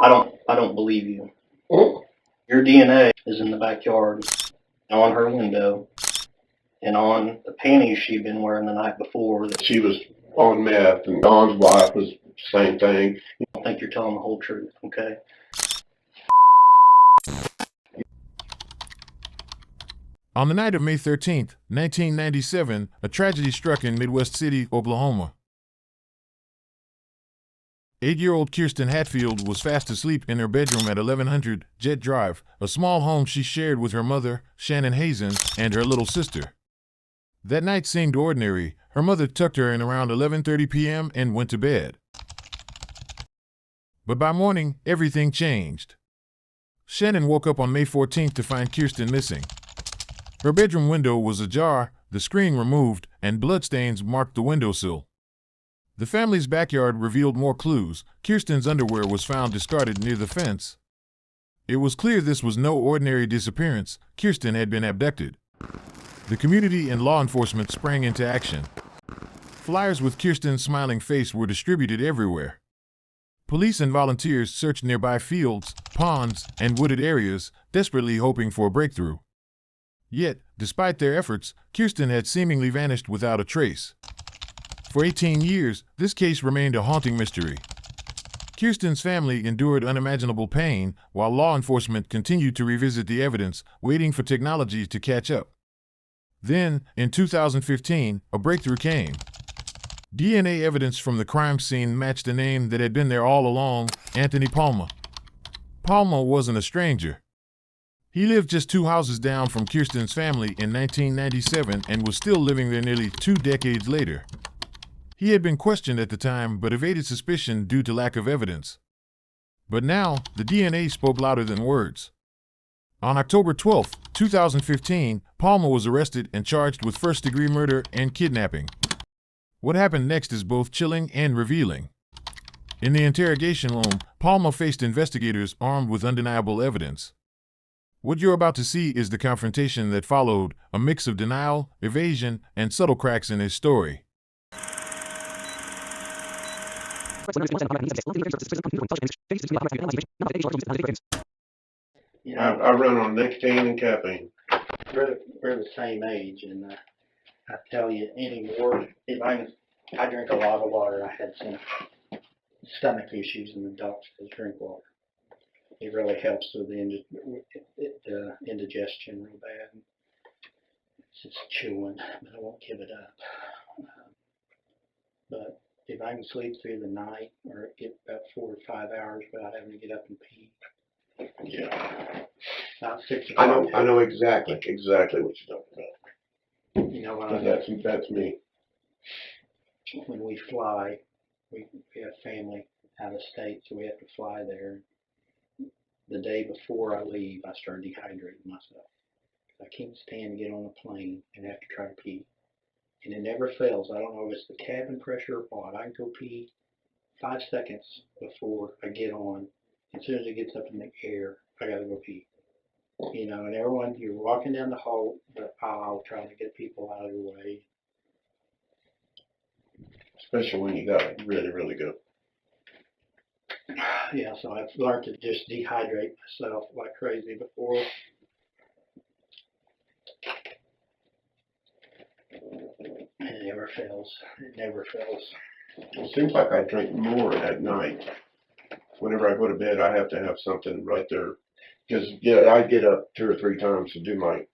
I don't believe you. Your DNA is in the backyard, on her window, and on the panties she'd been wearing the night before. That She was on meth, and Don's wife was the same thing. I don't think you're telling the whole truth, okay? On the night of May 13th, 1997, a tragedy struck in Midwest City, Oklahoma. 8-year-old Kirsten Hatfield was fast asleep in her bedroom at 1100 Jet Drive, a small home she shared with her mother, Shannon Hazen, and her little sister. That night seemed ordinary. Her mother tucked her in around 11:30 p.m. and went to bed. But by morning, everything changed. Shannon woke up on May 14th to find Kirsten missing. Her bedroom window was ajar, the screen removed, and bloodstains marked the windowsill. The family's backyard revealed more clues. Kirsten's underwear was found discarded near the fence. It was clear this was no ordinary disappearance. Kirsten had been abducted. The community and law enforcement sprang into action. Flyers with Kirsten's smiling face were distributed everywhere. Police and volunteers searched nearby fields, ponds, and wooded areas, desperately hoping for a breakthrough. Yet, despite their efforts, Kirsten had seemingly vanished without a trace. For 18 years, this case remained a haunting mystery. Kirsten's family endured unimaginable pain, while law enforcement continued to revisit the evidence, waiting for technology to catch up. Then, in 2015, a breakthrough came. DNA evidence from the crime scene matched a name that had been there all along: Anthony Palmer. Palmer wasn't a stranger. He lived just 2 houses down from Kirsten's family in 1997 and was still living there nearly 2 decades later. He had been questioned at the time but evaded suspicion due to lack of evidence. But now, the DNA spoke louder than words. On October 12, 2015, Palmer was arrested and charged with first-degree murder and kidnapping. What happened next is both chilling and revealing. In the interrogation room, Palmer faced investigators armed with undeniable evidence. What you're about to see is the confrontation that followed, a mix of denial, evasion, and subtle cracks in his story. You I know, run on nicotine and caffeine. we're the same age, and I tell you anymore, I drink a lot of water. I had some stomach issues, and the doctor says drink water. It really helps with the indigestion real bad. It's just chewing, but I won't give it up. But if I can sleep through the night or get about 4 or 5 hours without having to get up and pee, Yeah. about 6 I o'clock. know exactly what you're talking about. You know, That's me. when we fly, we have family out of state, so we have to fly there. The day before I leave, I start dehydrating myself. I can't stand to get on a plane and have to try to pee. And it never fails. I don't know if it's the cabin pressure or what. I can go pee 5 seconds before I get on. As soon as it gets up in the air, I gotta go pee. You know, and everyone, you're walking down the aisle trying to get people out of your way. Especially when you gotta really go. Yeah, so I've learned to just dehydrate myself like crazy before. And it never fails. It never fails. It seems like I drink more at night. Whenever I go to bed, I have to have something right there. Because I get up 2 or 3 times to do my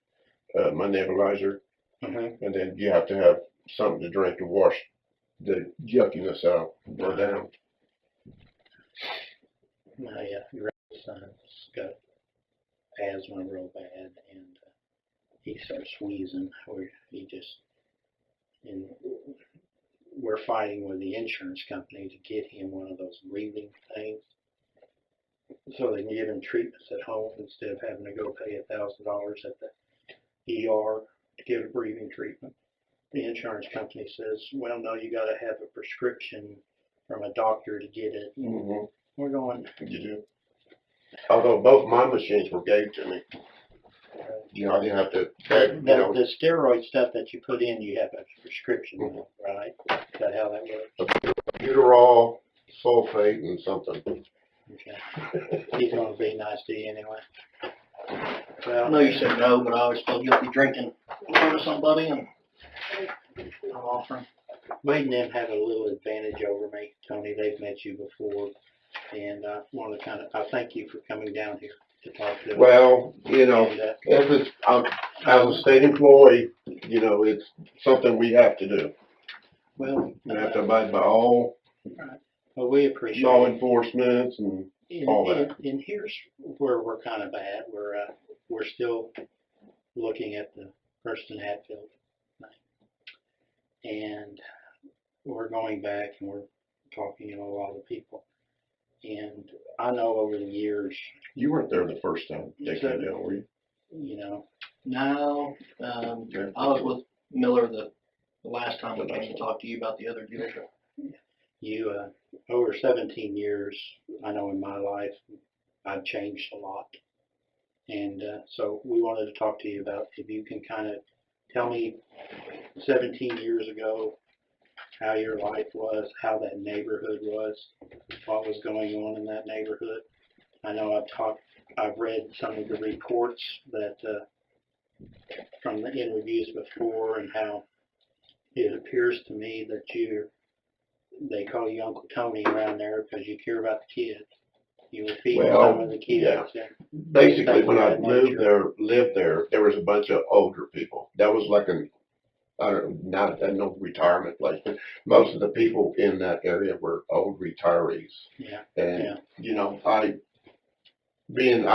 nebulizer, and then you have to have something to drink to wash the yuckiness out or down. My son's got asthma real bad, and he starts wheezing, or and we're fighting with the insurance company to get him one of those breathing things, so they can give him treatments at home instead of having to go pay $1,000 at the ER to get a breathing treatment. The insurance company says, well, no, you got to have a prescription from a doctor to get it. Mm-hmm. We're going. You do. Although both my machines were gave to me. You know, I didn't have to. The steroid stuff that you put in, you have a prescription, right? Is that how that works? Butyrol, sulfate, and something. Okay. He's gonna be nice to you anyway. Well, I know you said no, but I always feel guilty drinking in front of somebody, and I'm offering. Wade and them have a little advantage over me, Tony. They've met you before, and I want to I thank you for coming down here to talk to us. Well, you know, And, as a state employee, you know, it's something we have to do. well, We have to abide by all we appreciate law it. enforcement and all that. And here's where we're kind of bad. We're still looking at the Preston Hatfield thing, and we're going back and we're talking to a lot of people. And I know over the years, You weren't there the first time they came down, were you? you know, No, Okay. I was with Miller the last time we came to talk to you about the other dealership. you over 17 years, I know in my life, I've changed a lot. And so we wanted to talk to you about if you can kind of tell me 17 years ago how your life was, how that neighborhood was, what was going on in that neighborhood. I know I've read some of the reports that from the interviews before, and how it appears to me that they call you Uncle Tony around there because you care about the kids. You were feeding some of the kids. Yeah. And Basically, when I that nature. lived there was a bunch of older people. That was like no retirement place, but most of the people in that area were old retirees. Yeah. And, you know, I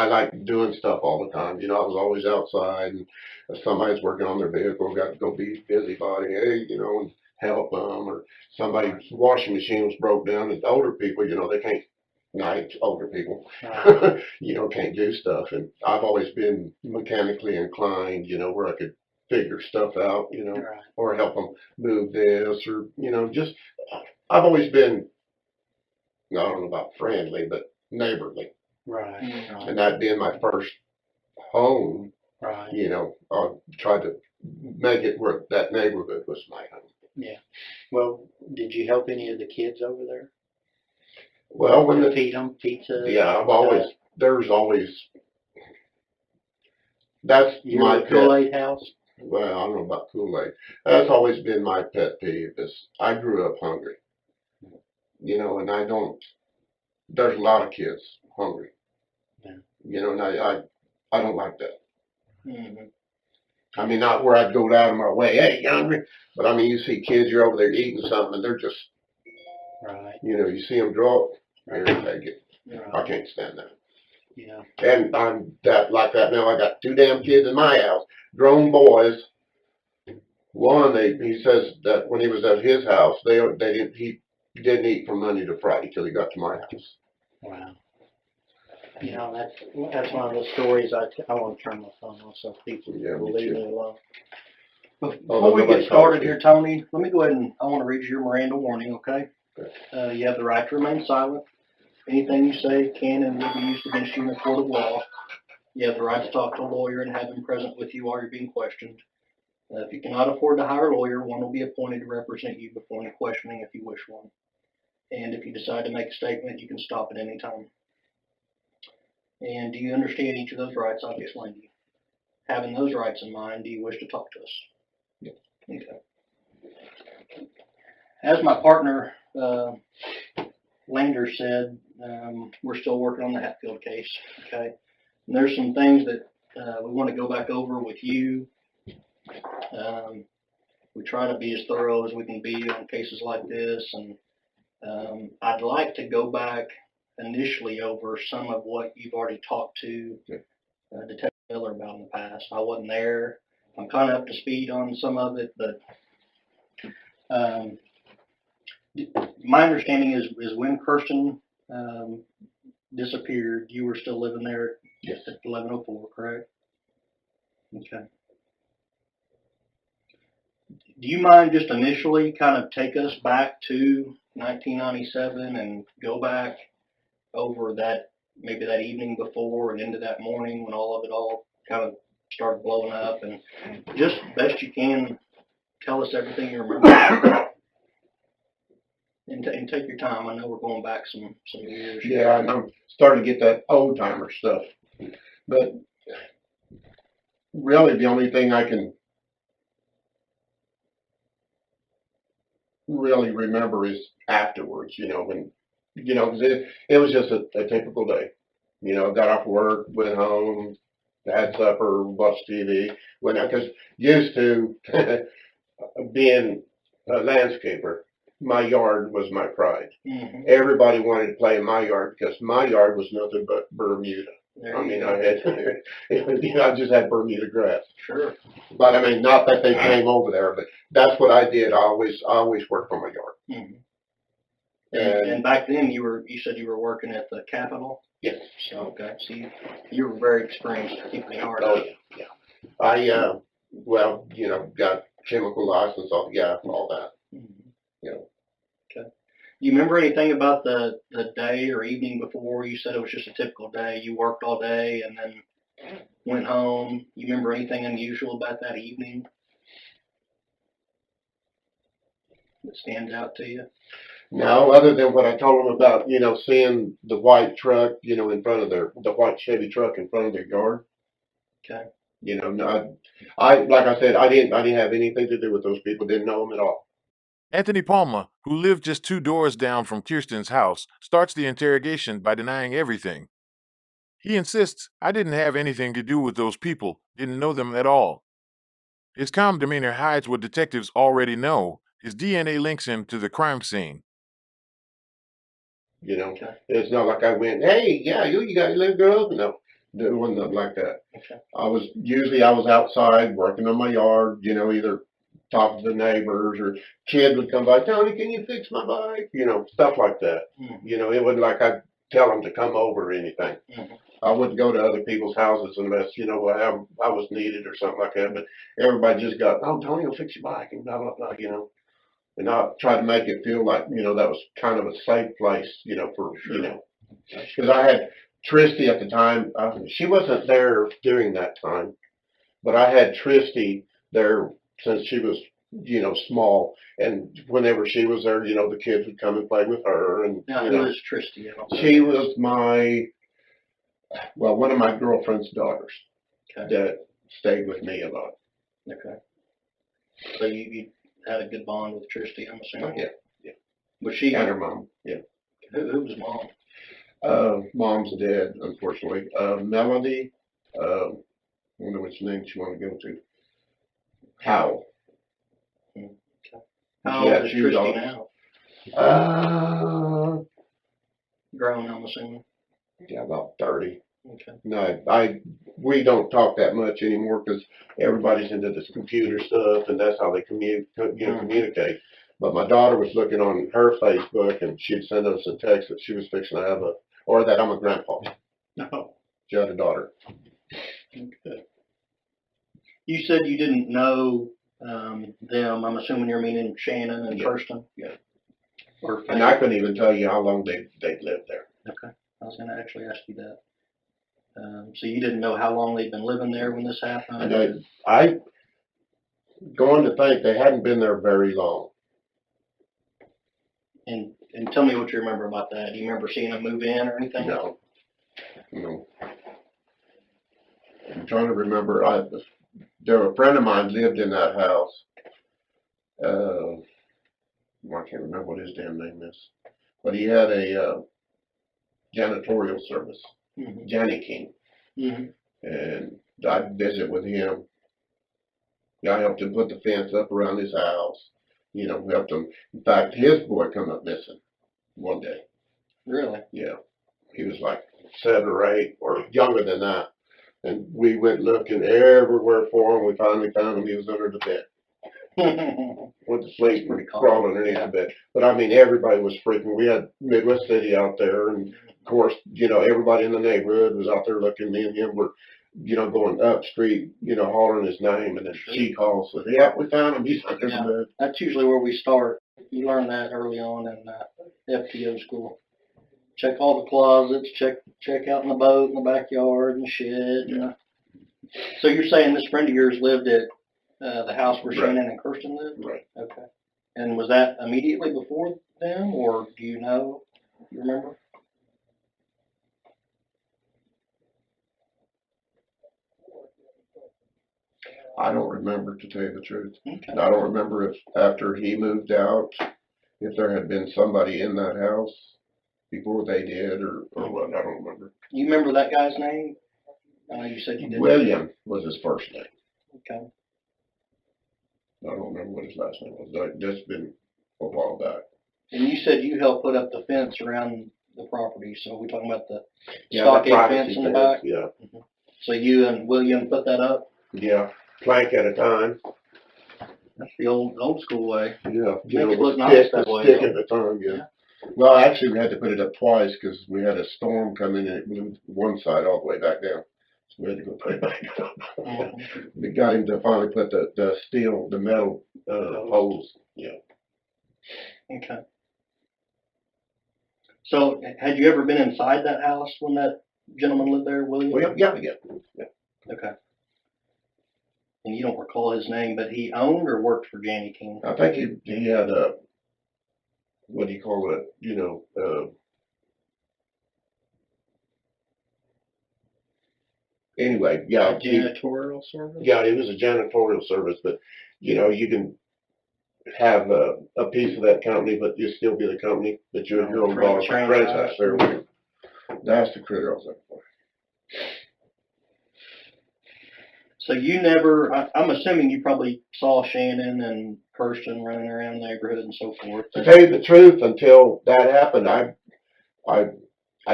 like doing stuff all the time. You know, I was always outside, and if somebody's working on their vehicle, got to go be busybody, hey, you know, and help them, or somebody's washing machine was broke down, and older people, you know, they can't, not older people, you know, can't do stuff. And I've always been mechanically inclined, you know, where I could figure stuff out, you know, Right. or help them move this, or, you know, just, I've always been, I don't know about friendly, but neighborly. Right. And that being my first home, Right. you know, I tried to make it where that neighborhood was my home. Yeah. Well, did you help any of the kids over there? Well, when Feed them pizza? yeah, there's always, that's my pet. Kool-Aid house? Well, I don't know about Kool-Aid. That's always been my pet peeve, is I grew up hungry. You know, and there's a lot of kids hungry. Yeah. You know, and I don't like that. Mm-hmm. I mean, not where I'd go out of my way, hey, you hungry? But I mean, you see kids, you're over there eating something, and they're just, right. You know, you see them draw it, Right. here, take it. Right. I can't stand that. Yeah. And I'm like that now. I got 2 damn kids in my house, grown boys. One, he says that when he was at his house, he didn't eat from Monday to Friday till he got to my house. Wow. You know, that's one of the stories I want to turn my phone off so people will leave me alone. Before we get started here, Tony, let me go ahead and I want to read you your Miranda warning, okay? You have the right to remain silent. Anything you say can and will be used against you in a court of law. You have the right to talk to a lawyer and have him present with you while you're being questioned. If you cannot afford to hire a lawyer, one will be appointed to represent you before any questioning if you wish one. And if you decide to make a statement, you can stop at any time. And do you understand each of those rights I've explained to you? Having those rights in mind, do you wish to talk to us? Yes. Okay. As my partner, Lander said, we're still working on the Hatfield case, okay? And there's some things that we want to go back over with you. We try to be as thorough as we can be on cases like this, and I'd like to go back initially over some of what you've already talked to Detective Miller about in the past. I wasn't there. I'm kind of up to speed on some of it, but my understanding is when Kirsten disappeared, you were still living there just at 1104, correct? Okay. Do you mind just initially kind of take us back to 1997 and go back over that, maybe that evening before and into that morning when all of it all kind of started blowing up, and just best you can tell us everything you remember? And take your time. I know we're going back some years. Yeah, and I'm starting to get that old timer stuff. But really, the only thing I can really remember is afterwards, when, 'cause it was just a typical day. Got off work, went home, had supper, watched TV, went out, because used to being a landscaper, my yard was my pride. Mm-hmm. Everybody wanted to play in my yard because my yard was nothing but Bermuda. There I you mean, go. I had, I just had Bermuda grass. Sure. But I mean, not that they came over there, but that's what I did. I always worked on my yard. Mm-hmm. And And back then you said you were working at the Capitol? yes. So, okay. So you were very experienced at keeping the yard Oh up. yeah. I well, got chemical license, all that. Mm-hmm. Yeah. Okay. Do you remember anything about the day or evening before? You said it was just a typical day. You worked all day and then went home. You remember anything unusual about that evening that stands out to you? No, other than what I told them about, seeing the white truck, in front of the white Chevy truck in front of their yard. Okay. No, I like I said, I didn't have anything to do with those people. Didn't know them at all. Anthony Palma, who lived just 2 doors down from Kirsten's house, starts the interrogation by denying everything. He insists, I didn't have anything to do with those people, didn't know them at all. His calm demeanor hides what detectives already know. His DNA links him to the crime scene. Okay. It's not like I went, hey, yeah, you got your little girl. No, it wasn't nothing like that. Okay. I was outside working on my yard, either talking to the neighbors or kid would come by, Tony, can you fix my bike? Stuff like that. Mm-hmm. It wasn't like I'd tell them to come over or anything. Mm-hmm. I wouldn't go to other people's houses unless, I was needed or something like that. But everybody just got, oh, Tony will fix your bike and blah, blah, blah. And I tried to make it feel like, that was kind of a safe place, for, because I had Tristy at the time. She wasn't there during that time, but I had Tristy there since she was, small. And whenever she was there, the kids would come and play with her. And, Now, who is Tristy? she was one of my girlfriend's daughters. Okay. That stayed with me a lot. Okay. So you had a good bond with Tristy, I'm assuming? Yeah. Was she? And her mom, yeah. Who was mom? Mom's dead, unfortunately. Melody, I wonder which name she wanted to go to. Howell. Okay. How old is Tristy now? Grown, I'm assuming. Yeah, about 30. Okay. No, we don't talk that much anymore because everybody's into this computer stuff, and that's how they communicate. But my daughter was looking on her Facebook, and she'd send us a text that she was fixing to have or that I'm a grandpa. No. She had a daughter. Okay. You said you didn't know them. I'm assuming you're meaning Shannon and Kirsten. Yeah. And I couldn't even tell you how long they'd lived there. Okay. I was going to actually ask you that. So you didn't know how long they'd been living there when this happened? And I going to think they hadn't been there very long. And tell me what you remember about that. Do you remember seeing them move in or anything? No. I'm trying to remember. A friend of mine lived in that house. I can't remember what his damn name is, but he had a janitorial service, Mm-hmm. Janny King, Mm-hmm. and I'd visit with him. I helped him put the fence up around his house. Helped him. In fact, his boy come up missing one day. Really? Yeah, he was like 7 or 8 or younger than that. And we went looking everywhere for him. We finally found him. He was under the bed. Went to sleep and crawled underneath the bed. But I mean, everybody was freaking. We had Midwest City out there, and of course, everybody in the neighborhood was out there looking. Me and him were, going up street, hollering his name, and then she calls, says, "Yeah, we found him. He's under the bed." That's usually where we start. You learn that early on in FTO school. Check all the closets. Check out in the boat, in the backyard, and shed. Yeah. So you're saying this friend of yours lived at the house where Right. Shannon and Kirsten lived? Right. Okay. And was that immediately before them, or do you know? You remember? I don't remember, to tell you the truth. Okay. I don't remember if after he moved out, if there had been somebody in that house before they did, or what. I don't remember. You remember that guy's name? You said you didn't. William was his first name. Okay. I don't remember what his last name was. That's been a while back. And you said you helped put up the fence around the property, so we're talking about the Yeah, stockade the fence privacy in the fence, back? yeah. So you and William put that up? Yeah, plank at a time. That's the old school way. Yeah. Makes it look nice that way, Stick though. at a time, yeah. Well, actually, we had to put it up twice because we had a storm come in and it blew one side all the way back down. So we had to go put it back up. We got him to finally put the steel, the metal poles. Yeah. Okay. So had you ever been inside that house when that gentleman lived there, William? Well, yeah. Okay. And you don't recall his name, but he owned or worked for Janie King? I think he had a, what do you call it, anyway, yeah. Janitorial service? Yeah, it was a janitorial service, but, you can have a piece of that company, but you still be the company, but you're involved. Franchise. There we go. That's the critter I was looking for. So you never, I'm assuming you probably saw Shannon and Kirsten running around the neighborhood and so forth. To tell you the truth, until that happened, I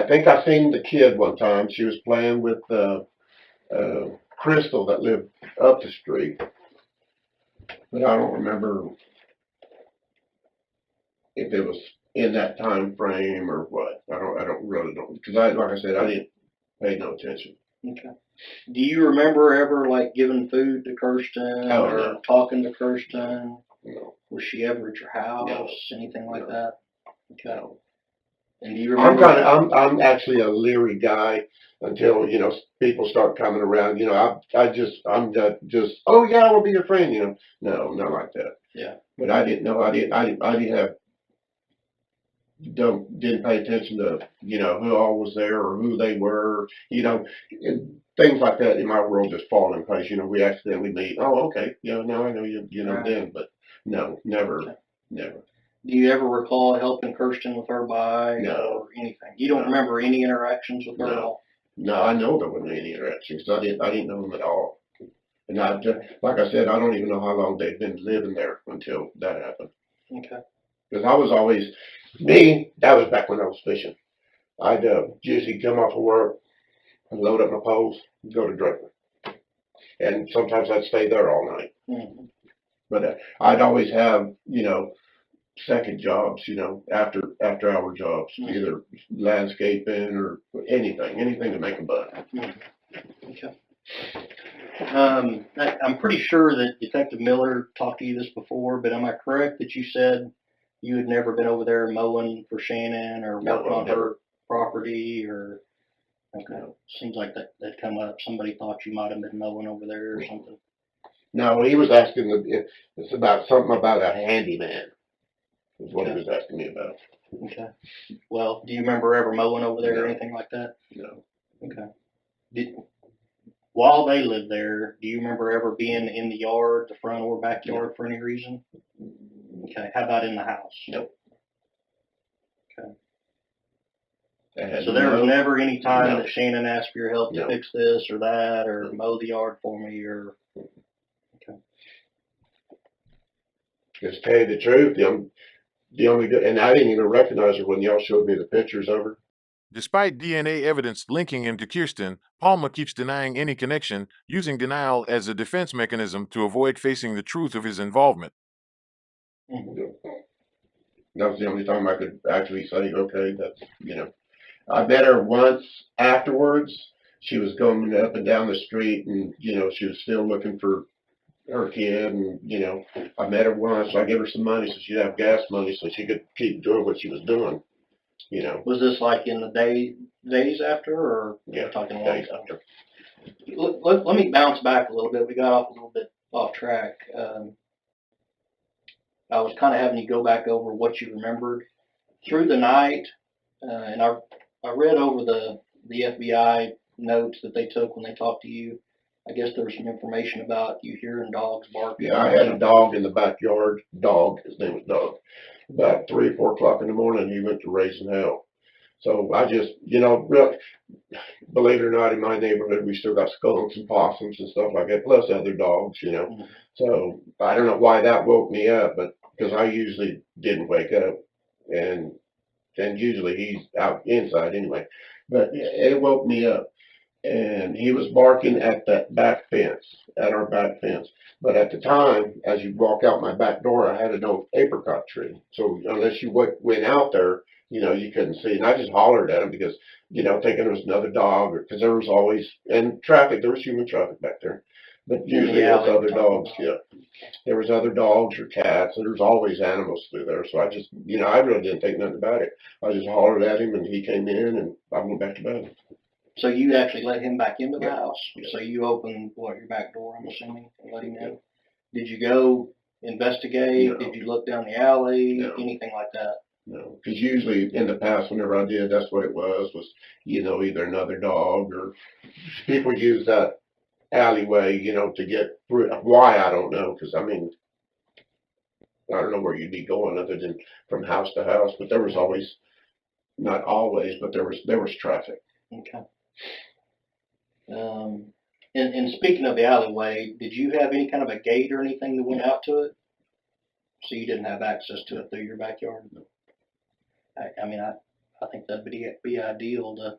think I seen the kid one time. She was playing with Crystal that lived up the street, but I don't remember if it was in that time frame or what. I don't really know, because like I said, I didn't pay no attention. Okay. Do you remember ever like giving food to Kirsten or talking to Kirsten? No. Was she ever at your house? No. Anything like No. that? Okay. No. And do you remember? I'm actually a leery guy until people start coming around. I'm just oh yeah, we'll be your friend. No, not like that. Yeah. But I didn't know. I didn't pay attention to who all was there or who they were. And things like that in my world just fall in place. We accidentally meet. Oh, okay. Now I know you. Right. Then, but no, never, Okay. never. Do you ever recall helping Kirsten with her bike or anything? You don't remember any interactions with her at all? No, I know there wasn't any interactions. I didn't know them at all. And like I said, I don't even know how long they'd been living there until that happened. Okay. Because I was always, that was back when I was fishing. I'd usually come off of work and load up my poles and go to Draper. And sometimes I'd stay there all night. Mm-hmm. But I'd always have, second jobs, after hour jobs, either landscaping or anything to make a buck. Okay. I'm pretty sure that Detective Miller talked to you this before, but am I correct that you said you had never been over there mowing for Shannon or working on her property or? Okay. Seems like that come up. Somebody thought you might have been mowing over there or something. No, he was asking it's about something about a handyman. Is what he was asking me about. Okay. Well, do you remember ever mowing over there or anything like that? No. Okay. While they lived there, do you remember ever being in the yard, the front or backyard for any reason? Okay. How about in the house? Nope. Okay. So there was never any time that Shannon asked for your help to fix this or that or mow the yard for me or. Okay. Just tell you the truth, the only good, and I didn't even recognize her when y'all showed me the pictures of her. Despite DNA evidence linking him to Kirsten, Palmer keeps denying any connection, using denial as a defense mechanism to avoid facing the truth of his involvement. Mm-hmm. That was the only time I could actually say, okay, that's, I met her once afterwards. She was going up and down the street and, she was still looking for her kid and, I met her once. So I gave her some money so she'd have gas money so she could keep doing what she was doing, Was this like in the days after or talking a long days time? after? Let me bounce back a little bit. We got off a little bit off track. I was kind of having you go back over what you remembered. through the night, and I read over the FBI notes that they took when they talked to you. I guess there was some information about you hearing dogs barking. Yeah, I had a dog in the backyard. His name was Dog. About 3 or 4 o'clock in the morning, he went to raising hell. So I just, believe it or not, in my neighborhood, we still got skunks and possums and stuff like that, plus other dogs. Mhm. So I don't know why that woke me up, but because I usually didn't wake up, and usually he's out inside anyway. But it woke me up, and he was barking at that back fence, at our back fence. But at the time, as you walk out my back door, I had an old apricot tree. So unless you went out there, you couldn't see. And I just hollered at him because, thinking there was another dog, because there was always, and traffic, there was human traffic back there. But usually there was other dogs, yeah. There was other dogs or cats, and there's always animals through there. So I just, I really didn't think nothing about it. I just hollered at him, and he came in, and I went back to bed. So you actually let him back into the Yeah. house? Yeah. So you opened, your back door, I'm assuming, and let him in? Did you go investigate? No. Did you look down the alley? No. Anything like that? No, because usually in the past, whenever I did, that's what it was, either another dog or people use that alleyway, to get through. Why, I don't know, because I don't know where you'd be going other than from house to house, but there was always, not always, but there was traffic. Okay. And speaking of the alleyway, did you have any kind of a gate or anything that went out to it? So you didn't have access to it through your backyard? No. I think that'd be ideal to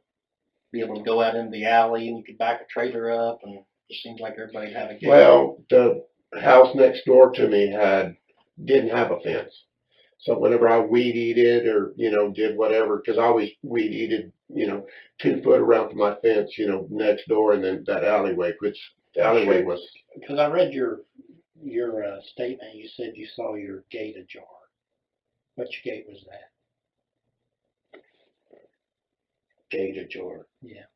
be able to go out into the alley and you could back a trailer up, and it just seems like everybody'd have a gate. Well, the house next door to me didn't have a fence. So whenever I weed eated or, did whatever, because I always weed eated, 2 foot around from my fence, next door, and then that alleyway, which the alleyway was. Because I read your statement, you said you saw your gate ajar. Which gate was that? Gate ajar. Yeah.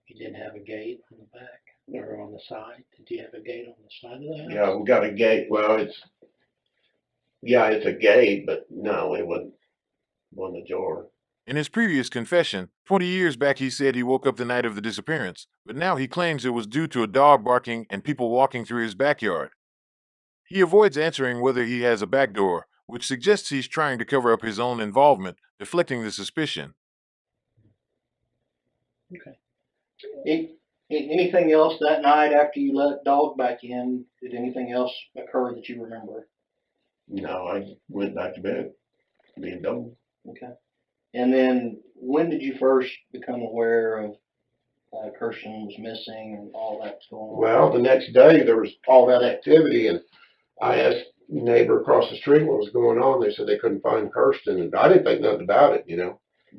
You didn't have a gate on the back or on the side? Did you have a gate on the side of the house? Yeah, we got a gate. Well, it's a gate, but no, it wasn't ajar. In his previous confession, 20 years back, he said he woke up the night of the disappearance, but now he claims it was due to a dog barking and people walking through his backyard. He avoids answering whether he has a back door, which suggests he's trying to cover up his own involvement, deflecting the suspicion. Okay. Anything else that night after you let dog back in? Did anything else occur that you remember? No, I went back to bed, being done. Okay. And then when did you first become aware of Kirsten was missing and all that's going on? Well, the next day there was all that activity, and I asked the neighbor across the street what was going on. They said they couldn't find Kirsten, and I didn't think nothing about it.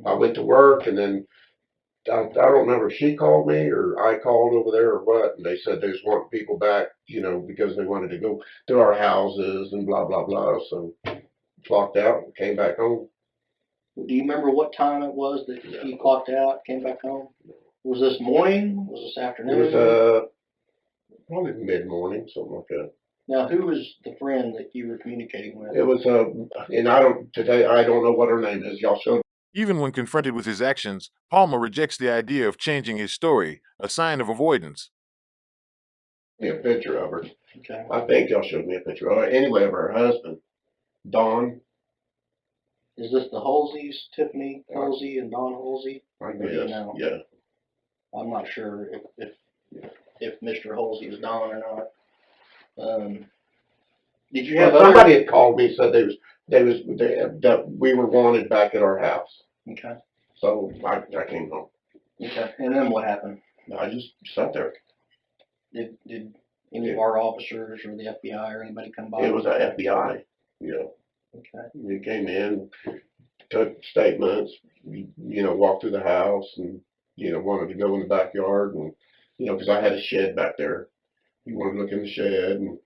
I went to work, and then I don't remember if she called me or I called over there or what, and they said they just want people back, because they wanted to go to our houses and blah, blah, blah. So clocked out and came back home. Do you remember what time it was that you clocked out, came back home? Was this morning? Was this afternoon? It was probably mid-morning, something like that. Now, who was the friend that you were communicating with? It was and I don't know what her name is. Y'all showed Even when confronted with his actions, Palmer rejects the idea of changing his story, a sign of avoidance. me a picture of her. Okay. I think y'all showed me a picture of her. Anyway, of her husband, Don. Is this the Halseys, Tiffany Halsey and Don Halsey? I Or do you guess, know? yeah. I'm not sure if Mr. Halsey is Don or not. Did you have Somebody had called me, said that we were wanted back at our house. Okay. So I came home. Okay. And then what happened? I just sat there. Did any of our officers or the FBI or anybody come by? It was a FBI, Okay. They came in, took statements, walked through the house and, wanted to go in the backyard and, because I had a shed back there. He wanted to look in the shed and.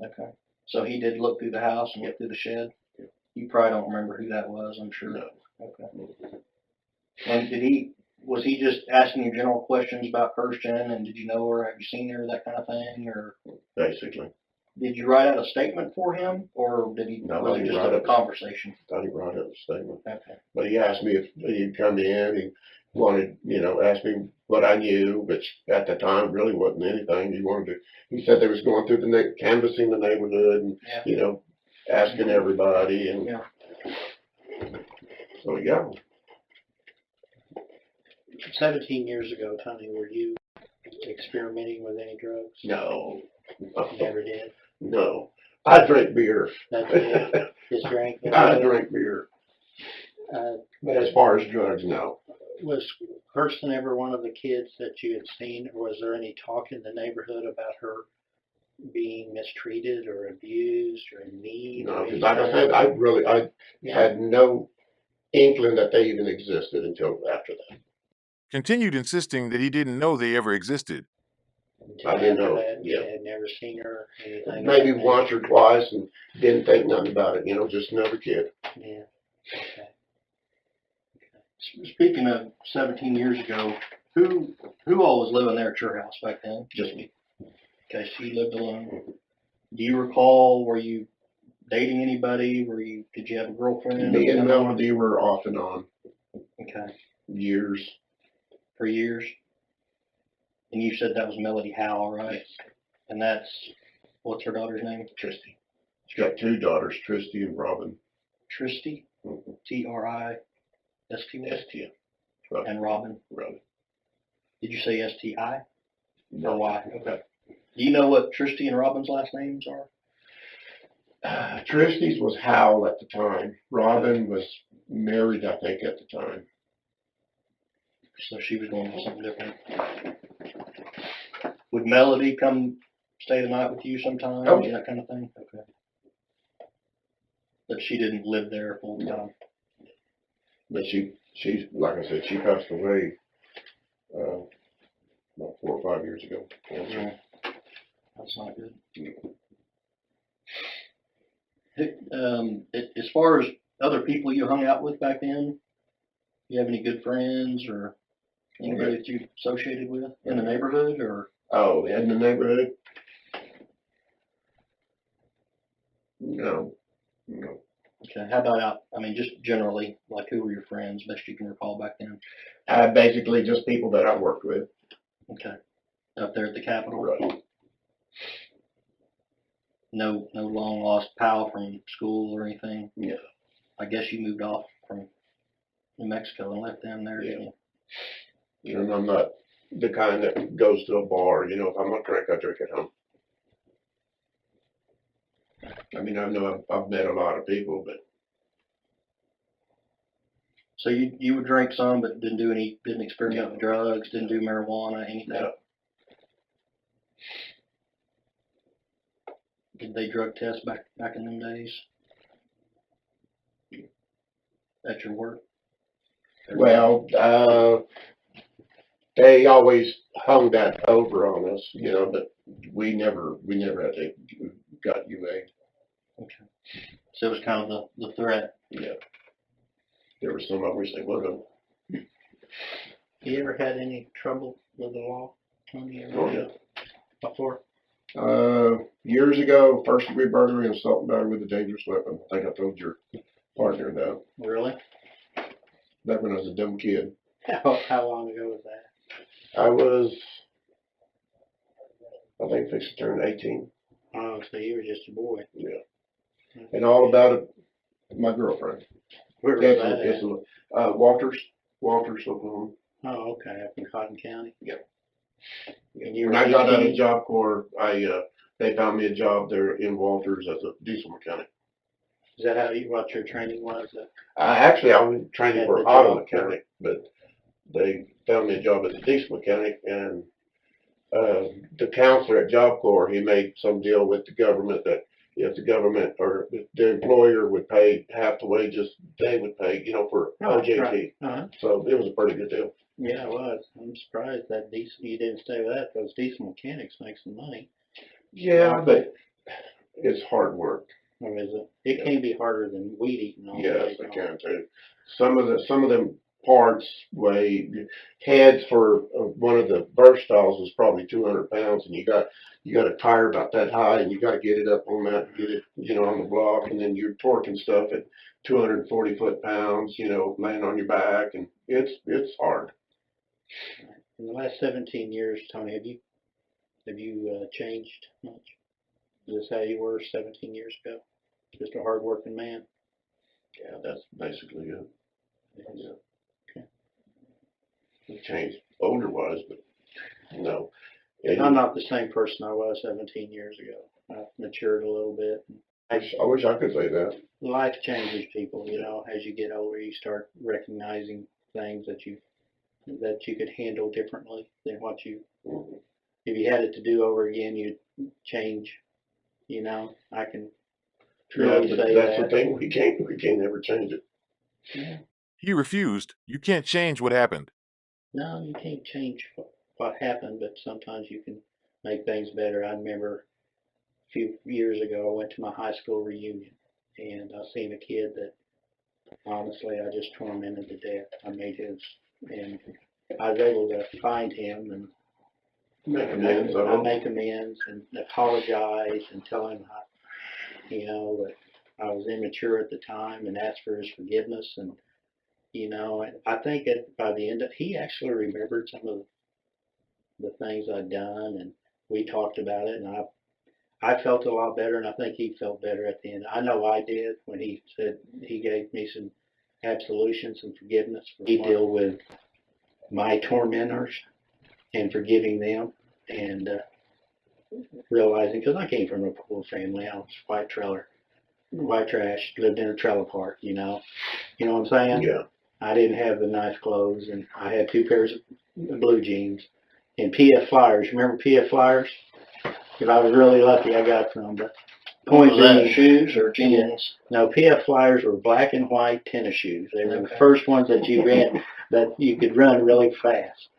Okay. So he did look through the house and look through the shed? Yeah. You probably don't remember who that was, I'm sure. No. Okay. And was he just asking you general questions about Kirsten and did you know her, have you seen her, that kind of thing, or? Basically. Did you write out a statement for him, or did he, No, was I it didn't just write a it. conversation? Thought he brought up a statement. Okay. But he asked me if he'd come in, he wanted, asked me what I knew, which at the time really wasn't anything. He said they was going through canvassing the neighborhood and, Yeah. asking everybody and. Yeah. So, yeah. 17 years ago, Tony, were you experimenting with any drugs? No. Never did. No. I drink beer. That's it. Just drank. I drink beer. Uh, But as far as drugs, no. was Kirsten ever one of the kids that you had seen, or was there any talk in the neighborhood about her being mistreated or abused or in need? No, because like I said, I had no inkling that they even existed until after that. Continued insisting that he didn't know they ever existed. I didn't know, That, yeah. You had never seen her, anything? Maybe like that? once or twice and didn't think nothing about it, just another kid. Yeah. Okay. Speaking of 17 years ago, who all was living there at your house back then? Just me. Okay, so you lived alone. Do you recall, were you dating anybody? Did you have a girlfriend? Me and Melody were off and on Okay, years. for years. And you said that was Melody Howell, right? Yes. And that's, what's her daughter's name? Tristy. She's got two daughters, Tristy and Robin. Tristy? Mm-hmm. T-R-I-S-T-Y? S-T. Robin. And Robin? Robin. Did you say S-T-I? No. Or Y? Okay. Do you know what Tristy and Robin's last names are? Tristy's was Howell at the time. Robin was married, I think, at the time. So she was going with something different. Would Melody come stay the night with you sometime? Oh. That kind of thing? Okay. But she didn't live there full time. But she's like I said, she passed away about 4 or 5 years ago. Yeah. That's not good. As far as other people you hung out with back then, you have any good friends or anybody that you associated with in the neighborhood or? Oh, in the neighborhood? No. Okay, how about just generally, like who were your friends, best you can recall back then? Basically just people that I worked with. Okay, up there at the Capitol? Right. No long lost pal from school or anything? Yeah. I guess you moved off from New Mexico and left them there, didn't you? And I'm not the kind that goes to a bar, if I'm gonna drink, I drink at home. I know I've met a lot of people, but. So you would drink some, but didn't experiment with drugs, didn't do marijuana, anything? No. Did they drug test back in them days? At your work? Well, they always hung that over on us, but we never had got UA. Okay. So it was kind of the threat. Yeah. There were some of us that would have. You ever had any trouble with the law, Tony? Oh, yeah. Before? Years ago, first degree burglary and assault and battery with a dangerous weapon. I think I told your partner that. Really? Back when I was a dumb kid. How long ago was that? I think fixed to turn 18. Oh, so you were just a boy. Yeah. And all about it, my girlfriend. Where was that at? Walters, Oklahoma. Oh, okay, up in Cotton County. Yep. And you When were I got out of 18? Job Corps, they found me a job there in Walters as a diesel mechanic. Is that what your training was? Actually, I was training At for the auto Job mechanic, but they found me a job as a diesel mechanic, and the counselor at Job Corps, he made some deal with the government that if the government or the employer would pay half the wages, they would pay, for OJT. Right. Uh-huh. So it was a pretty good deal. Yeah, it was. I'm surprised that you didn't stay with that. Those diesel mechanics make some money. Yeah, but it's hard work. Or is it? It can be harder than weed eating all Yes, day they long. can too. Some of them parts weigh. Heads for one of the birth stalls was probably 200 pounds, and you got a tire about that high, and you got to get it up on that, get it, on the block, and then you're torquing stuff at 240 foot-pounds, laying on your back, and it's hard. In the last 17 years, Tony, have you changed much? Is this how you were 17 years ago? Just a hard-working man? Yeah, that's basically it. Yeah. Okay. It changed older-wise, but no. I'm not the same person I was 17 years ago. I've matured a little bit. I wish I could say that. Life changes people, as you get older, you start recognizing things that you could handle differently than what you, Mhm. if you had it to do over again, you'd change, I can truly Yeah, but say that's that. the thing. We can't ever change it. Yeah. He refused. You can't change what happened. No, you can't change what happened, but sometimes you can make things better. I remember a few years ago, I went to my high school reunion, and I seen a kid that honestly I just tormented to death. And I was able to find him and Make amends. I make amends and apologize and tell him that I was immature at the time and ask for his forgiveness. And I think by the end he actually remembered some of the things I'd done, and we talked about it, and I felt a lot better, and I think he felt better at the end. I know I did when he said he gave me some absolution, some forgiveness. He deal with my tormentors and forgiving them, and realizing, because I came from a poor family, I was white trash, lived in a trailer park, you know what I'm saying? Yeah. I didn't have the nice clothes, and I had 2 pairs of blue jeans and PF Flyers. Remember PF Flyers? Because I was really lucky I got some. But Was that shoes or jeans? No, PF Flyers were black and white tennis shoes. They were the Okay. first ones that you could run really fast.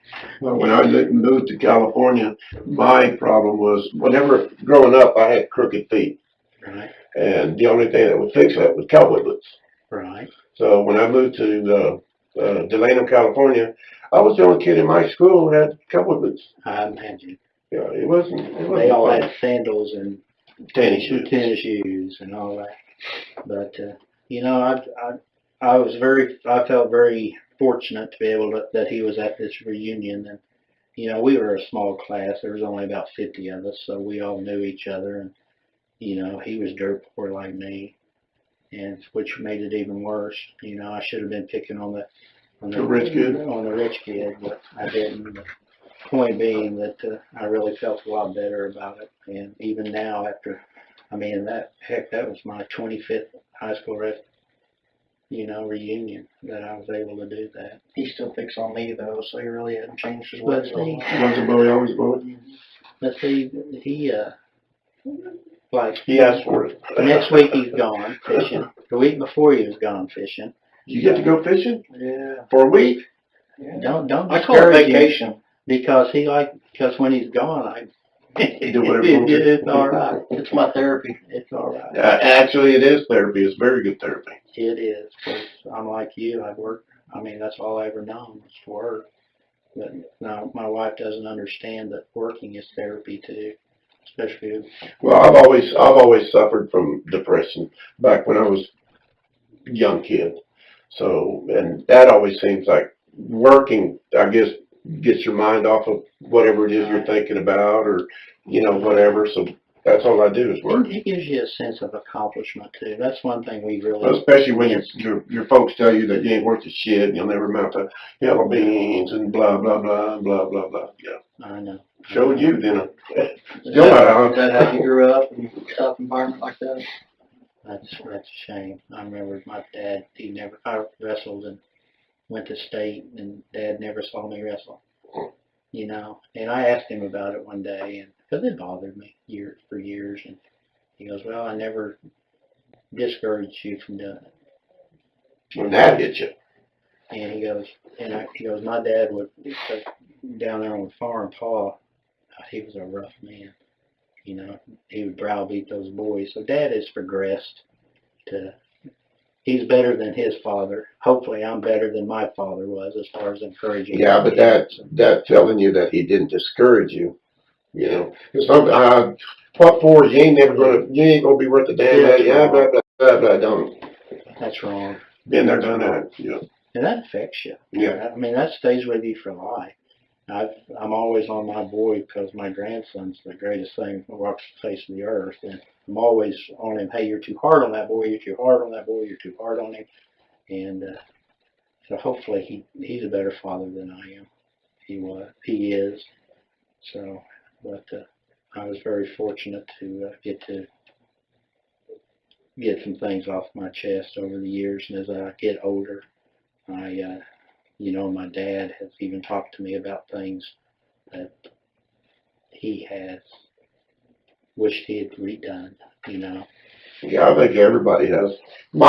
Well, when I moved to California, my problem was whenever growing up, I had crooked feet, Right, and the only thing that would fix that was cowboy boots. right. So when I moved to Delano, California, I was the only kid in my school who had cowboy boots. I imagine. Yeah, it wasn't. They all fun. had sandals and tennis shoes. tennis shoes and all that. But I felt very fortunate to be able to that he was at this reunion, and we were a small class. There was only about 50 of us, so we all knew each other, and he was dirt poor like me, and which made it even worse. I should have been picking on The rich kid. on the rich kid, but I didn't. The point being that I really felt a lot better about it, and even now after, that was my 25th high school reunion that I was able to do that. He still picks on me though, so he really hadn't changed his ways. Once a bully, always a bully. Let's see, he He asked for it. next week he's gone fishing. The week before he was gone fishing. You get to go fishing Yeah. for a week? Yeah. Don't I call it discourage him, vacation. because when he's gone, Do whatever you want to. it's all right. It's my therapy. It's all right. Actually, it is therapy. It's very good therapy. It is, because I'm like you. I've worked. That's all I ever known was to work. But now my wife doesn't understand that working is therapy too, especially. Well, I've always suffered from depression back when I was a young kid. So, and that always seems like working, I guess, gets your mind off of whatever it is you're thinking about, or whatever. So that's all I do is work. It gives you a sense of accomplishment too. That's one thing we really. Well, especially when your folks tell you that you ain't worth a shit and you'll never amount to yellow beans and blah blah blah blah blah blah. Yeah. I know. Showed you then. Is that how you grew up in a tough environment like that? That's a shame. I remember my dad. I wrestled and went to state, and Dad never saw me wrestle. And I asked him about it one day, and because it bothered me for years, and he goes, "Well, I never discouraged you from doing it." When that hit you. And he goes, my dad would down there on the farm. Paul, he was a rough man. He would browbeat those boys. So Dad has progressed to he's better than his father. Hopefully I'm better than my father was as far as encouraging. Yeah, but that telling you that he didn't discourage you, you know. What for? You ain't gonna be worth a damn. Yeah, blah, blah, blah, blah, don't. That's wrong. Been there, done that, yeah. And that affects you. Yeah. I mean, that stays with you for life. I'm always on my boy because my grandson's the greatest thing that walks the face of the earth. And I'm always on him. Hey, you're too hard on that boy. You're too hard on that boy. You're too hard on him. And so hopefully he's a better father than I am. He is. So, but I was very fortunate to get some things off my chest over the years. And as I get older, my dad has even talked to me about things that he has wished he had redone, Yeah, I think everybody has. The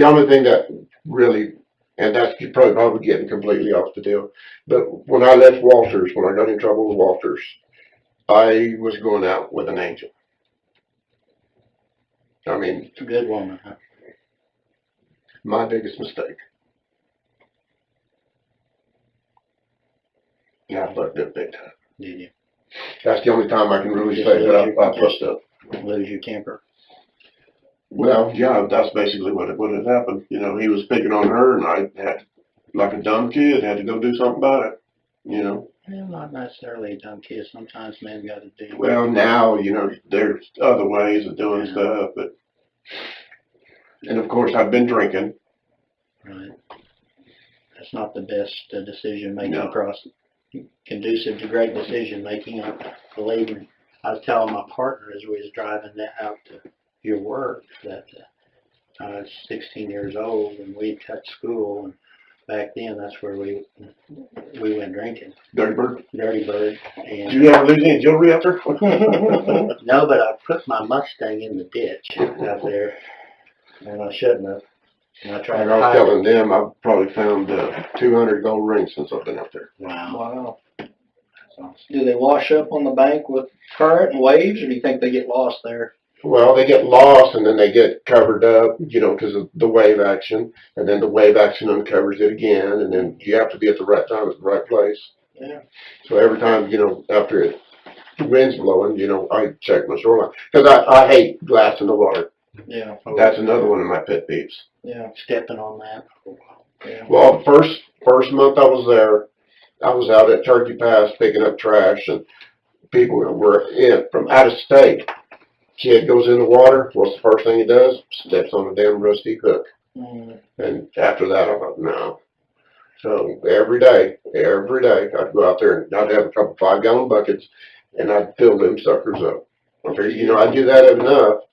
only thing that really, and that's probably getting completely off the deal, but when I left Walters, when I got in trouble with Walters, I was going out with an angel. I mean, A good woman, huh? my biggest mistake. Yeah, I fucked up big time. Did you? That's the only time I can really Just say that I lose fucked up. Lose your temper? Well, yeah, that's basically what had happened. He was picking on her, and I had, like a dumb kid, had to go do something about it. Well, not necessarily a dumb kid. Sometimes men got to do. Well, now, there's other ways of doing stuff, and of course I've been drinking. Right. That's not the best decision-making process. Conducive to great decision-making. Believe me. I was telling my partner as we was driving out to your work that I was 16 years old and we'd cut school, and back then that's where we went drinking. Dirty Bird? Dirty Bird. And Did you ever lose any jewelry out there? no, but I put my Mustang in the ditch out there, and I shouldn't have. And I tried I to was hide telling it. them I've probably found 200 gold rings since I've been out there. Wow. That's awesome. Do they wash up on the bank with current and waves, or do you think they get lost there? Well, they get lost and then they get covered up, because of the wave action, and then the wave action uncovers it again, and then you have to be at the right time at the right place. Yeah. So every time, after the wind's blowing, I check my shoreline. Because I hate glass in the water. Yeah. That's another one of my pet peeves. Yeah. Stepping on that. Yeah. Well, the first month I was there, I was out at Turkey Pass picking up trash, and people were in from out of state. Kid goes in the water, what's the first thing he does? Steps on a damn rusty hook. And after that, I thought, no. So every day, I'd go out there and I'd have a couple 5-gallon buckets, and I'd fill them suckers up. I figured, I'd do that enough,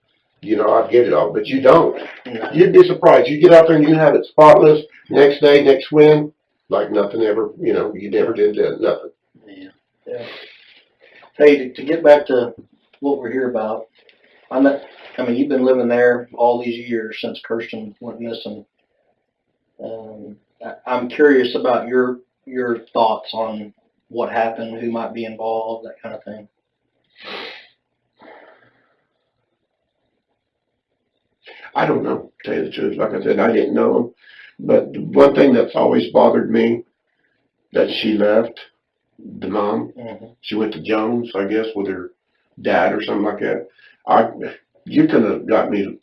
I'd get it all. But you don't. No. You'd be surprised. You get out there and you have it spotless. Next day, next wind, like nothing ever. You never did that. Nothing. Yeah. Yeah. Hey, to get back to what we're here about, you've been living there all these years since Kirsten went missing. I'm curious about your thoughts on what happened, who might be involved, that kind of thing. I don't know, to tell you the truth. Like I said, I didn't know him. But one thing that's always bothered me, that she left, the mom. Mm-hmm. She went to Jones, I guess, with her dad or something like that. You could have got me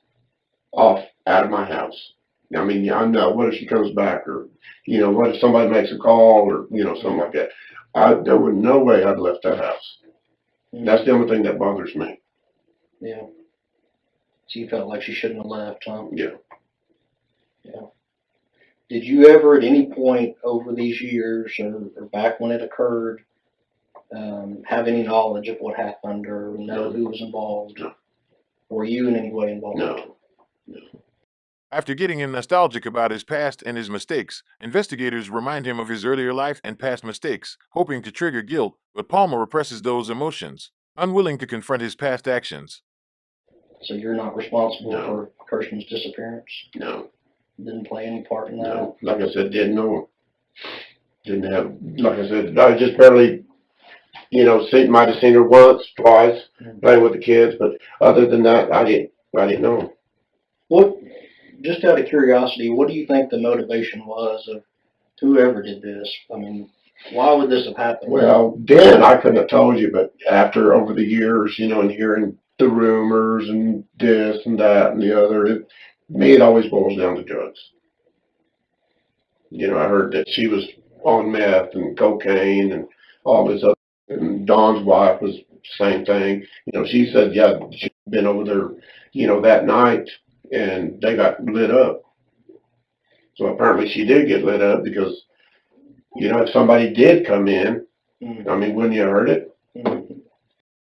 off out of my house. I know, what if she comes back, or, what if somebody makes a call, or, something like that. There was no way I'd left that house. Mm-hmm. That's the only thing that bothers me. Yeah. So you felt like she shouldn't have left, huh? Yeah. Yeah. Did you ever at any point over these years, or back when it occurred, have any knowledge of what happened, or know who was involved? No. Were you in any way involved? No. After getting him nostalgic about his past and his mistakes, investigators remind him of his earlier life and past mistakes, hoping to trigger guilt, but Palmer represses those emotions, unwilling to confront his past actions. So you're not responsible No. for Kirsten's disappearance? No. Didn't play any part in that? No. Like I said, didn't know him. Didn't have, like I said, I just barely, might have seen her once, twice, playing with the kids, but other than that, I didn't. I didn't know. What, just out of curiosity, what do you think the motivation was of whoever did this? I mean, why would this have happened? Well, then I couldn't have told you, but after over the years, and hearing the rumors and this and that and the other, it always boils down to drugs. I heard that she was on meth and cocaine and all this other, and Dawn's wife was the same thing. She said, yeah, she'd been over there, that night and they got lit up. So apparently she did get lit up because, if somebody did come in, I mean, wouldn't you have heard it?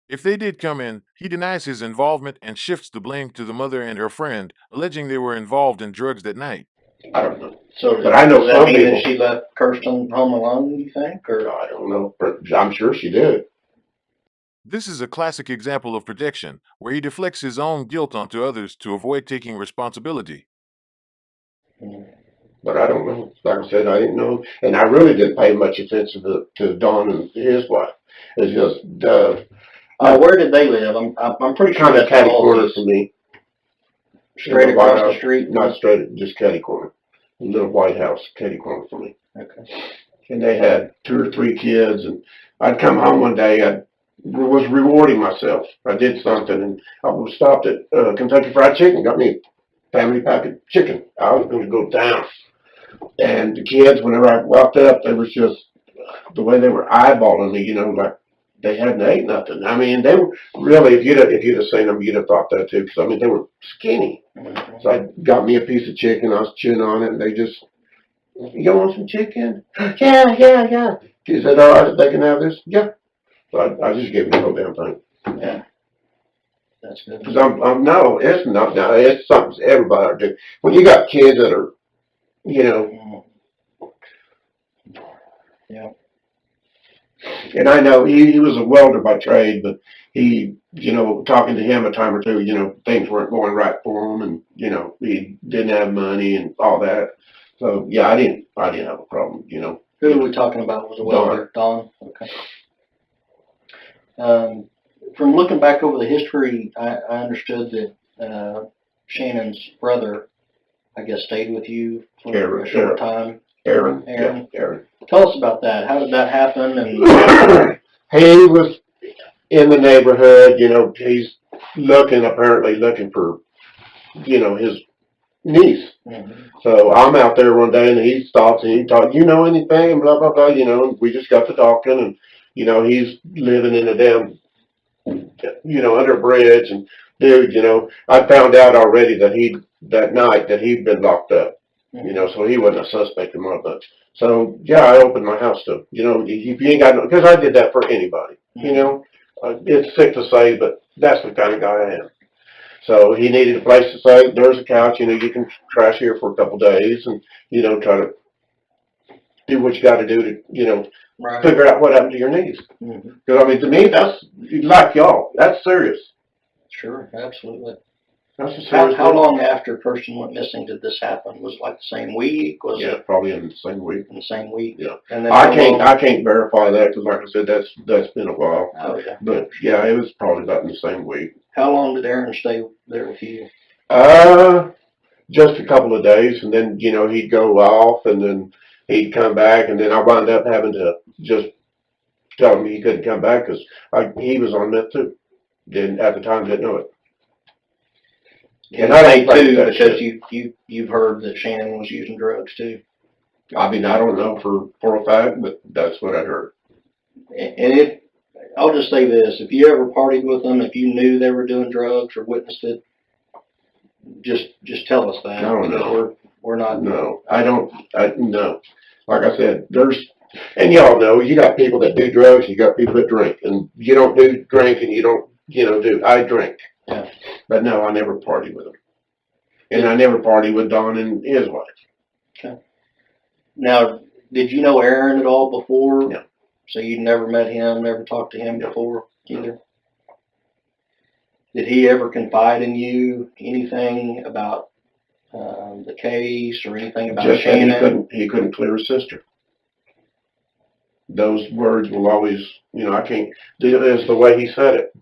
If they did come in, he denies his involvement and shifts the blame to the mother and her friend, alleging they were involved in drugs that night. I don't know. So, but I know does some that mean people. that she left Kirsten home alone, you think? Or I don't know. But I'm sure she did. This is a classic example of projection, where he deflects his own guilt onto others to avoid taking responsibility. But I don't know. Like I said, I didn't know. And I really didn't pay much attention to Don and his wife. It's just, where did they live? I'm pretty sure kind of that's catty all corner is. for me. Straight across the street? Not straight, just catty corner. A little White House, catty corner for me. Okay. And they had 2 or 3 kids, and I'd come home one day, I was rewarding myself. I did something, and I was stopped at Kentucky Fried Chicken, got me a family pack of chicken. I was going to go down. And the kids, whenever I walked up, they was just, the way they were eyeballing me, like they hadn't ate nothing. I mean, they were really, if you'd have seen them, you'd have thought that too, because I mean, they were skinny. So I got me a piece of chicken, I was chewing on it, and they just, you want some chicken? Yeah. She said, all right, they can have this? Yeah. So I just gave them the whole damn thing. Yeah. That's good. Because no, it's not, no, it's something everybody ought to do. When you got kids that are, Yeah. And I know he was a welder by trade, but he, talking to him a time or two, things weren't going right for him, and he didn't have money and all that. So yeah, I didn't have a problem. Who are we talking about? Was a welder? Don. Okay. From looking back over the history, I understood that Shannon's brother, I guess, stayed with you for a short time. Aaron. Yeah, Aaron. Tell us about that. How did that happen? And he was in the neighborhood. He's apparently looking for, his niece. Mm-hmm. So I'm out there one day, and he stops and he talks, anything, and blah, blah, blah, and we just got to talking, and, he's living in a damn, under a bridge, and dude, I found out already that night that he'd been locked up, so he wasn't a suspect in my books. So, yeah, I opened my house to him. If you ain't got no, because I did that for anybody, it's sick to say, but that's the kind of guy I am. So he needed a place to stay. There's a couch, you can crash here for a couple days and, try to do what you got to do to, right. Figure out what happened to your niece. Because, I mean, to me, that's, like y'all, that's serious. Sure, absolutely. That's a serious How long after Kirsten went missing did this happen? Was it like the same week? Was it probably in the same week. in the same week? Yeah. And then I can't verify that because, like I said, that's been a while. Oh, yeah. But, yeah, it was probably about in the same week. How long did Aaron stay there with you? Just a couple of days, and then, he'd go off, and then he'd come back, and then I wound up having to just tell him he couldn't come back because he was on meth too. At the time, didn't know it. And I think too, because you've heard that Shannon was using drugs too. I mean, I don't know for a fact, but that's what I heard. And I'll just say this: if you ever partied with them, if you knew they were doing drugs or witnessed it, just tell us that. I don't know. We're not. No, I don't. No. Like I said, and y'all know, you got people that do drugs, you got people that drink, and you don't do drink, and you don't, I drink. Yeah. But no, I never partied with them. And I never partied with Don and his wife. Okay. Now, did you know Aaron at all before? No. So you'd never met him, never talked to him before either? Did he ever confide in you anything about the case or anything about Just Shannon? he couldn't clear his sister. Those words will always, I can't, it's the way he said it.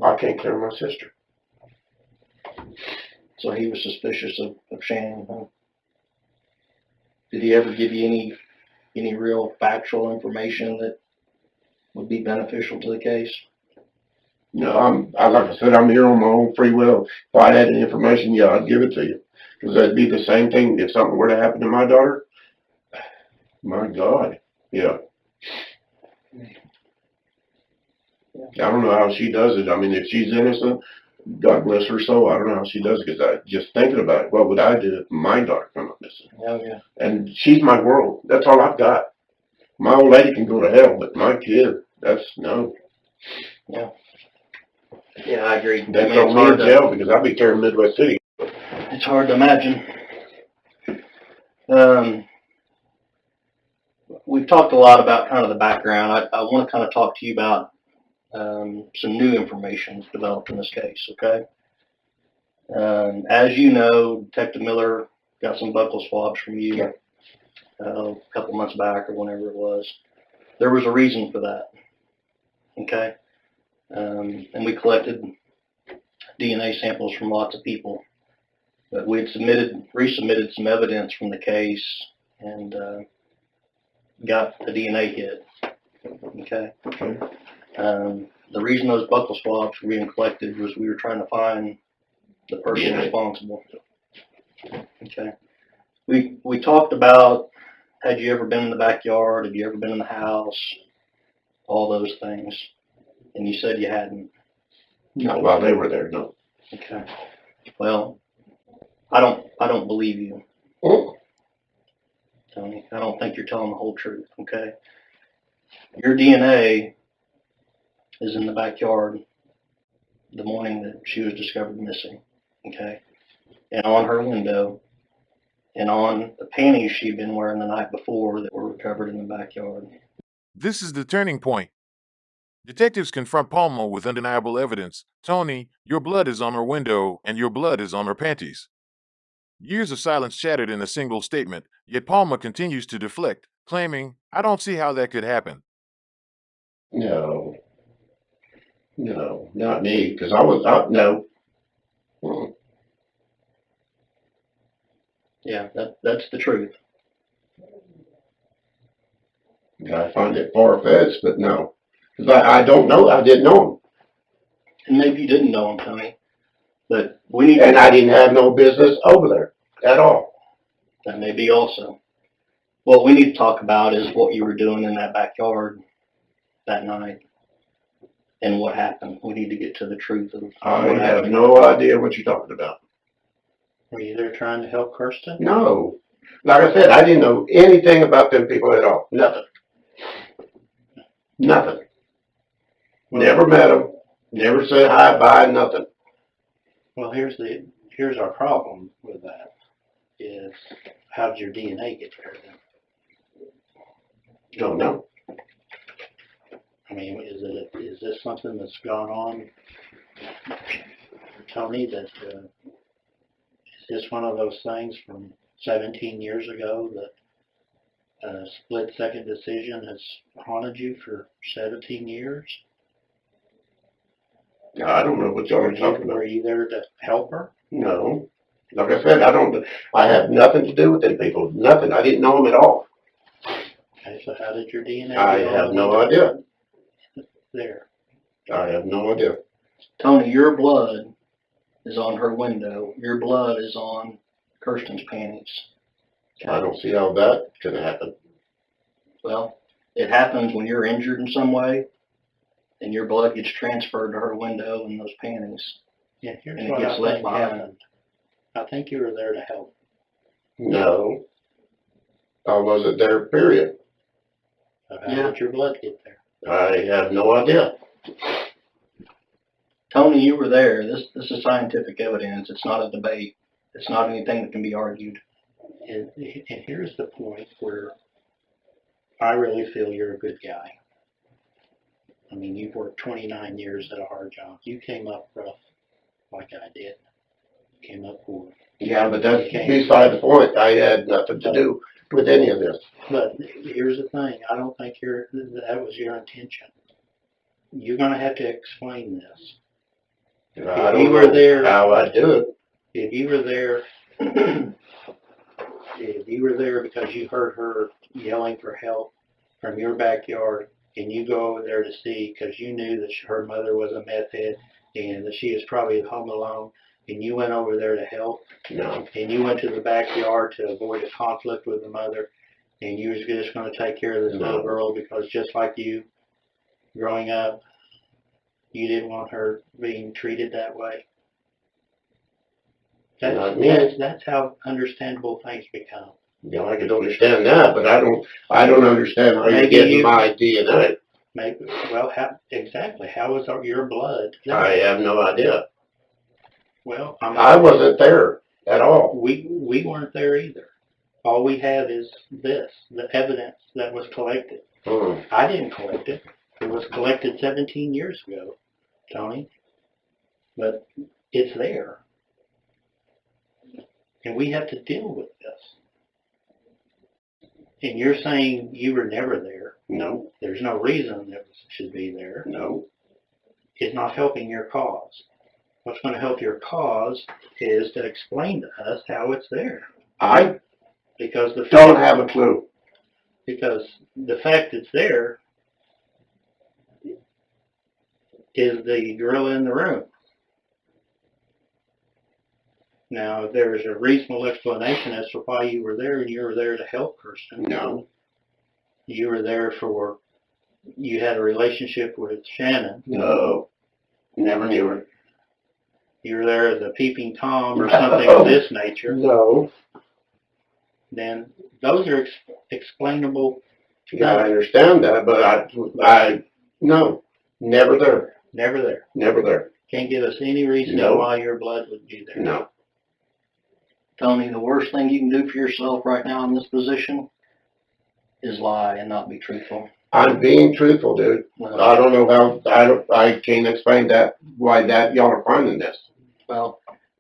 I can't clear my sister. So he was suspicious of Shannon, huh? Did he ever give you any real factual information that would be beneficial to the case? No, like I said, I'm here on my own free will. If I had any information, yeah, I'd give it to you. Because that'd be the same thing if something were to happen to my daughter. My God, yeah. I don't know how she does it. I mean, if she's innocent, God bless her soul. I don't know how she does it because I just thinking about it. What would I do if my daughter come up missing? Oh, yeah. And she's my world. That's all I've got. My old lady can go to hell, but my kid, that's no. Yeah. Yeah, I agree. They throw me in jail because I'd be carrying Midwest City. It's hard to imagine. We've talked a lot about kind of the background. I want to kind of talk to you about some new information developed in this case, okay? As you know, Detective Miller got some buccal swabs from you a couple months back or whenever it was. There was a reason for that, okay? And we collected DNA samples from lots of people. But we had resubmitted some evidence from the case and got the DNA hit, okay? The reason those buccal swabs were being collected was we were trying to find the person responsible. Okay. We talked about, had you ever been in the backyard? Had you ever been in the house? All those things. And you said you hadn't. No, while they were there, no. Okay. Well, I don't believe you, Tony. I don't think you're telling the whole truth, okay? Your DNA is in the backyard the morning that she was discovered missing, okay? And on her window, and on the panties she'd been wearing the night before that were recovered in the backyard. This is the turning point. Detectives confront Palma with undeniable evidence. Tony, your blood is on her window, and your blood is on her panties. Years of silence shattered in a single statement, yet Palma continues to deflect, claiming, I don't see how that could happen. No, not me, because I was out, no. Yeah, that's the truth. I find it far-fetched, but no. Because I don't know, I didn't know him. And maybe you didn't know him, Tony, but we need And I didn't have no business over there at all. that may be also. What we need to talk about is what you were doing in that backyard that night and what happened. We need to get to the truth of I what have happened. no idea what you're talking about. Were you there trying to help Kirsten? No. Like I said, I didn't know anything about them people at all. Nothing. Nothing. Never met them. Never said hi, bye, nothing. Well, here's our problem with that. Is how did your DNA get there then? Don't know. I mean, is this something that's gone on, Tony? That is this one of those things from 17 years ago that a split-second decision has haunted you for 17 years? I don't know what y'all are talking about. Were you there to help her? No. Like I said, I have nothing to do with them people. Nothing. I didn't know them at all. Okay, so how did your DNA I get have on no idea. there? I have no idea. Tony, your blood is on her window. Your blood is on Kirsten's panties. Okay? I don't see how that could happen. Well, it happens when you're injured in some way and your blood gets transferred to her window and those panties. Yeah, here's And it what gets I left think behind. happened. I think you were there to help. No. I wasn't there, period. So how did your blood get there? I have no idea. Tony, you were there. This is scientific evidence. It's not a debate. It's not anything that can be argued. And here's the point where I really feel you're a good guy. I mean, you've worked 29 years at a hard job. You came up rough like I did. You came up poor. Yeah, but that's beside the point. I had nothing to do with any of this. But here's the thing. I don't think that was your intention. You're going to have to explain this. I don't know how I do it. if you were there, if you were there because you heard her yelling for help from your backyard, and you go over there to see because you knew that her mother was a meth head and that she was probably at home alone, and you went over there to help, No, and you went to the backyard to avoid a conflict with the mother, and you was just going to take care of this little No. girl because just like you, growing up, you didn't want her being treated that way. Not me. That's how understandable things become. You know, I could understand that, but I don't understand how you're Maybe getting you- my DNA. Maybe, well, exactly? How was your blood? I have no idea. Well, I wasn't there at all. We weren't there either. All we have is this, the evidence that was collected. Hmm. I didn't collect it. It was collected 17 years ago, Tony. But it's there. And we have to deal with this. And you're saying you were never there. No, There's no reason that it should be there. no. It's not helping your cause. What's going to help your cause is to explain to us how it's there. I Because the don't fact, have a clue. because the fact it's there is the gorilla in the room. Now, if there's a reasonable explanation as to why you were there, and you were there to help Kirsten. No, You were there for, you had a relationship with Shannon. no. Never knew her. You were there as a peeping Tom or something of this nature. No. Then those are explainable. Yeah, I understand that, but no. Never there. Never there. Never there. Can't give us any reason No. why your blood would be there. No. Tony, the worst thing you can do for yourself right now in this position is lie and not be truthful. I'm being truthful, dude. I don't know how, I can't explain that, why y'all are finding this. Well,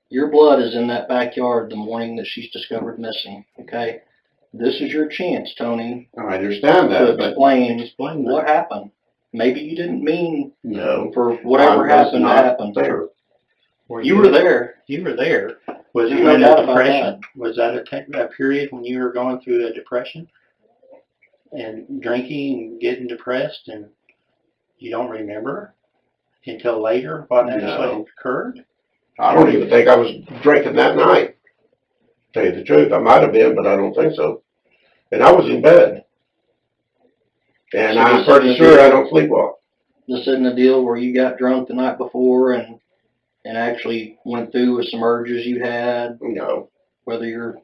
your blood is in that backyard the morning that she's discovered missing, okay? This is your chance, Tony, I understand to that, but Explain what that. happened. Maybe you didn't mean no. for whatever I was happened to not happen. there. You were there. You were there. Was There's you no in doubt a about depression? Was that a period when you were going through a depression and drinking and getting depressed, and you don't remember until later what actually No. occurred? I don't even think I was drinking that night. Tell you the truth, I might have been, but I don't think so. And I was in bed. And So I'm this pretty isn't sure the- I don't sleepwalk. This isn't a deal where you got drunk the night before and actually went through with some urges you had, No. whether you're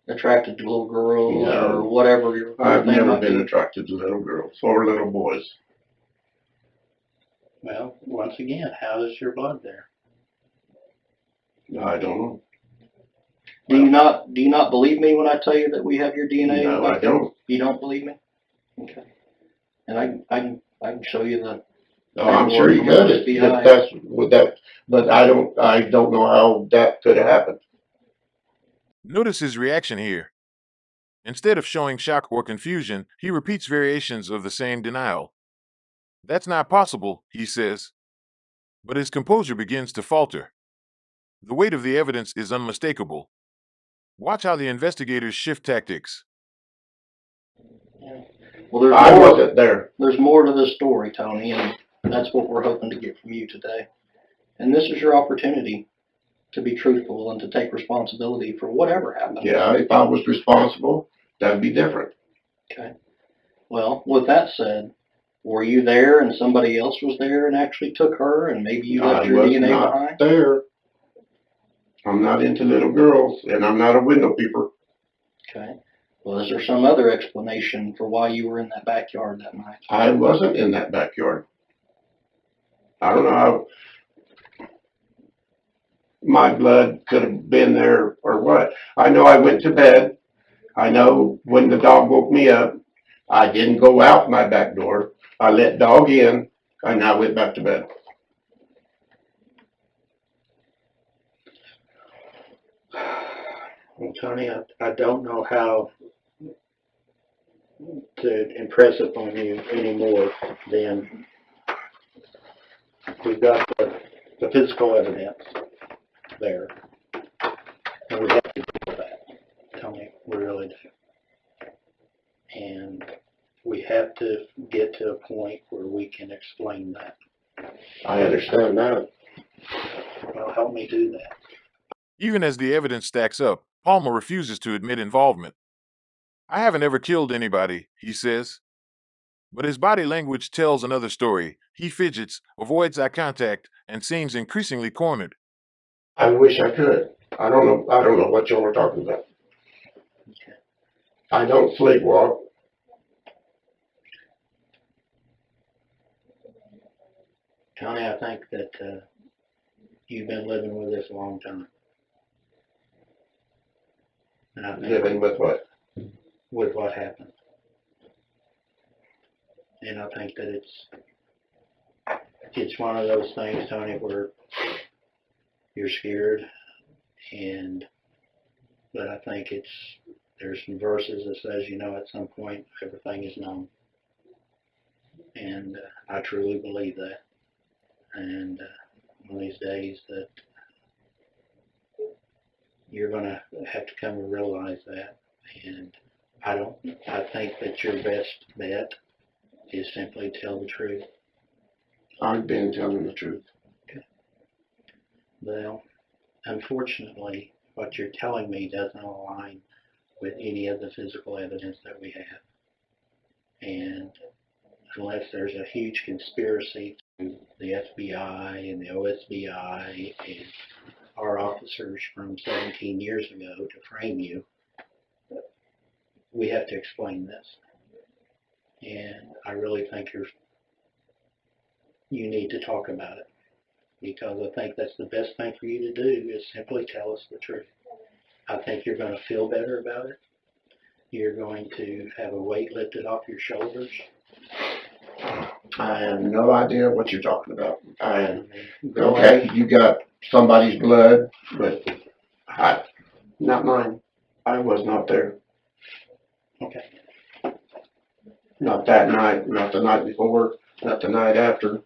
attracted to little girls No. or whatever your I've thing never might been be. attracted to little girls or little boys. Well, once again, how is your blood there? I don't know. Do you not believe me when I tell you that we have your DNA? No, I don't. You don't believe me? Okay. And I can show you the. Oh, I'm sure you got it. FBI. That's with that, but I don't know how that could have happened. Notice his reaction here. Instead of showing shock or confusion, he repeats variations of the same denial. That's not possible, he says. But his composure begins to falter. The weight of the evidence is unmistakable. Watch how the investigators shift tactics. Well, I wasn't there. there's more to this story, Tony, and that's what we're hoping to get from you today. And this is your opportunity to be truthful and to take responsibility for whatever happened. Yeah, if I was responsible, that'd be different. Okay. Well, with that said, were you there and somebody else was there and actually took her and maybe you left I your was DNA not behind? there. I'm not into little girls, and I'm not a window peeper. Okay. Well, is there some other explanation for why you were in that backyard that night? I wasn't in that backyard. I don't know how my blood could have been there or what. I know I went to bed. I know when the dog woke me up, I didn't go out my back door. I let dog in, and I went back to bed. Well, Tony, I don't know how to impress upon you any more than we've got the physical evidence there. And we have to deal with that, Tony, we really do. And we have to get to a point where we can explain that. I understand that. Well, help me do that. Even as the evidence stacks up, Palmer refuses to admit involvement. I haven't ever killed anybody, he says. But his body language tells another story. He fidgets, avoids eye contact, and seems increasingly cornered. I wish I could. I don't know what y'all are talking about. Okay. I don't sleepwalk. Tony, I think that you've been living with this a long time. And I think Living with what? with what happened. And I think that it's one of those things, Tony, where you're scared, but I think there's some verses that says, at some point everything is known. And I truly believe that. And one of these days that you're going to have to come to realize that. And I think that your best bet is simply tell the truth. I've been telling the truth. Okay. Well, unfortunately, what you're telling me doesn't align with any of the physical evidence that we have. And unless there's a huge conspiracy to the FBI and the OSBI and our officers from 17 years ago to frame you, we have to explain this. And I really think you need to talk about it, because I think that's the best thing for you to do is simply tell us the truth. I think you're going to feel better about it. You're going to have a weight lifted off your shoulders. I have no idea what you're talking about. Growing- Okay, you got somebody's blood, but not mine. I was not there. Okay. Not that night, not the night before, not the night after.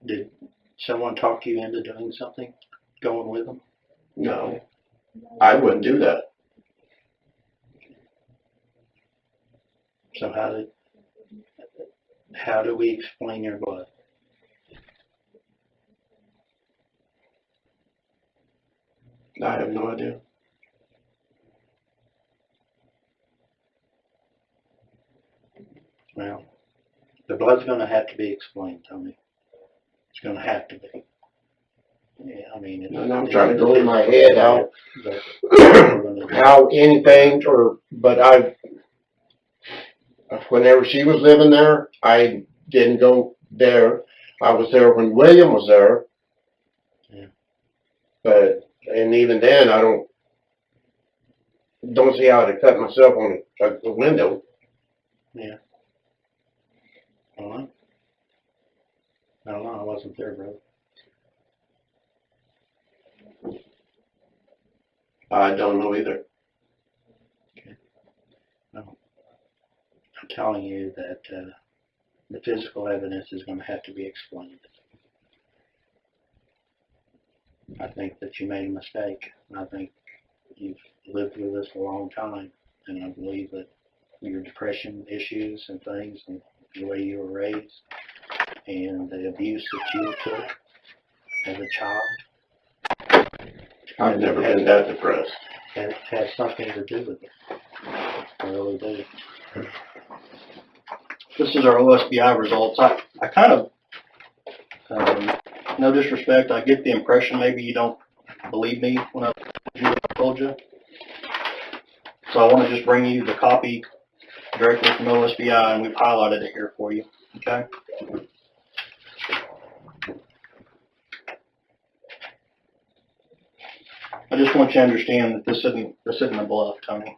Did someone talk you into doing something, going with them? No, I wouldn't do that. So how do we explain your blood? I have no idea. Well, the blood's going to have to be explained, Tony. It's going to have to be. Yeah, I mean, And I'm trying to go in my head how anything, but whenever she was living there, I didn't go there. I was there when William was there. Yeah. And even then, I don't see how to cut myself on a window. Yeah. All right. I don't know. I wasn't there, brother. I don't know either. Okay. Well, I'm telling you that the physical evidence is going to have to be explained. I think that you made a mistake. I think you've lived with us a long time, and I believe that your depression issues and things, and the way you were raised, and the abuse that you took as a child, I've never been that depressed. has something to do with it. I really do. This is our OSBI results. I kind of, no disrespect, I get the impression maybe you don't believe me when I told you. So I want to just bring you the copy directly from OSBI, and we've highlighted it here for you. Okay? I just want you to understand that this isn't a bluff, Tony.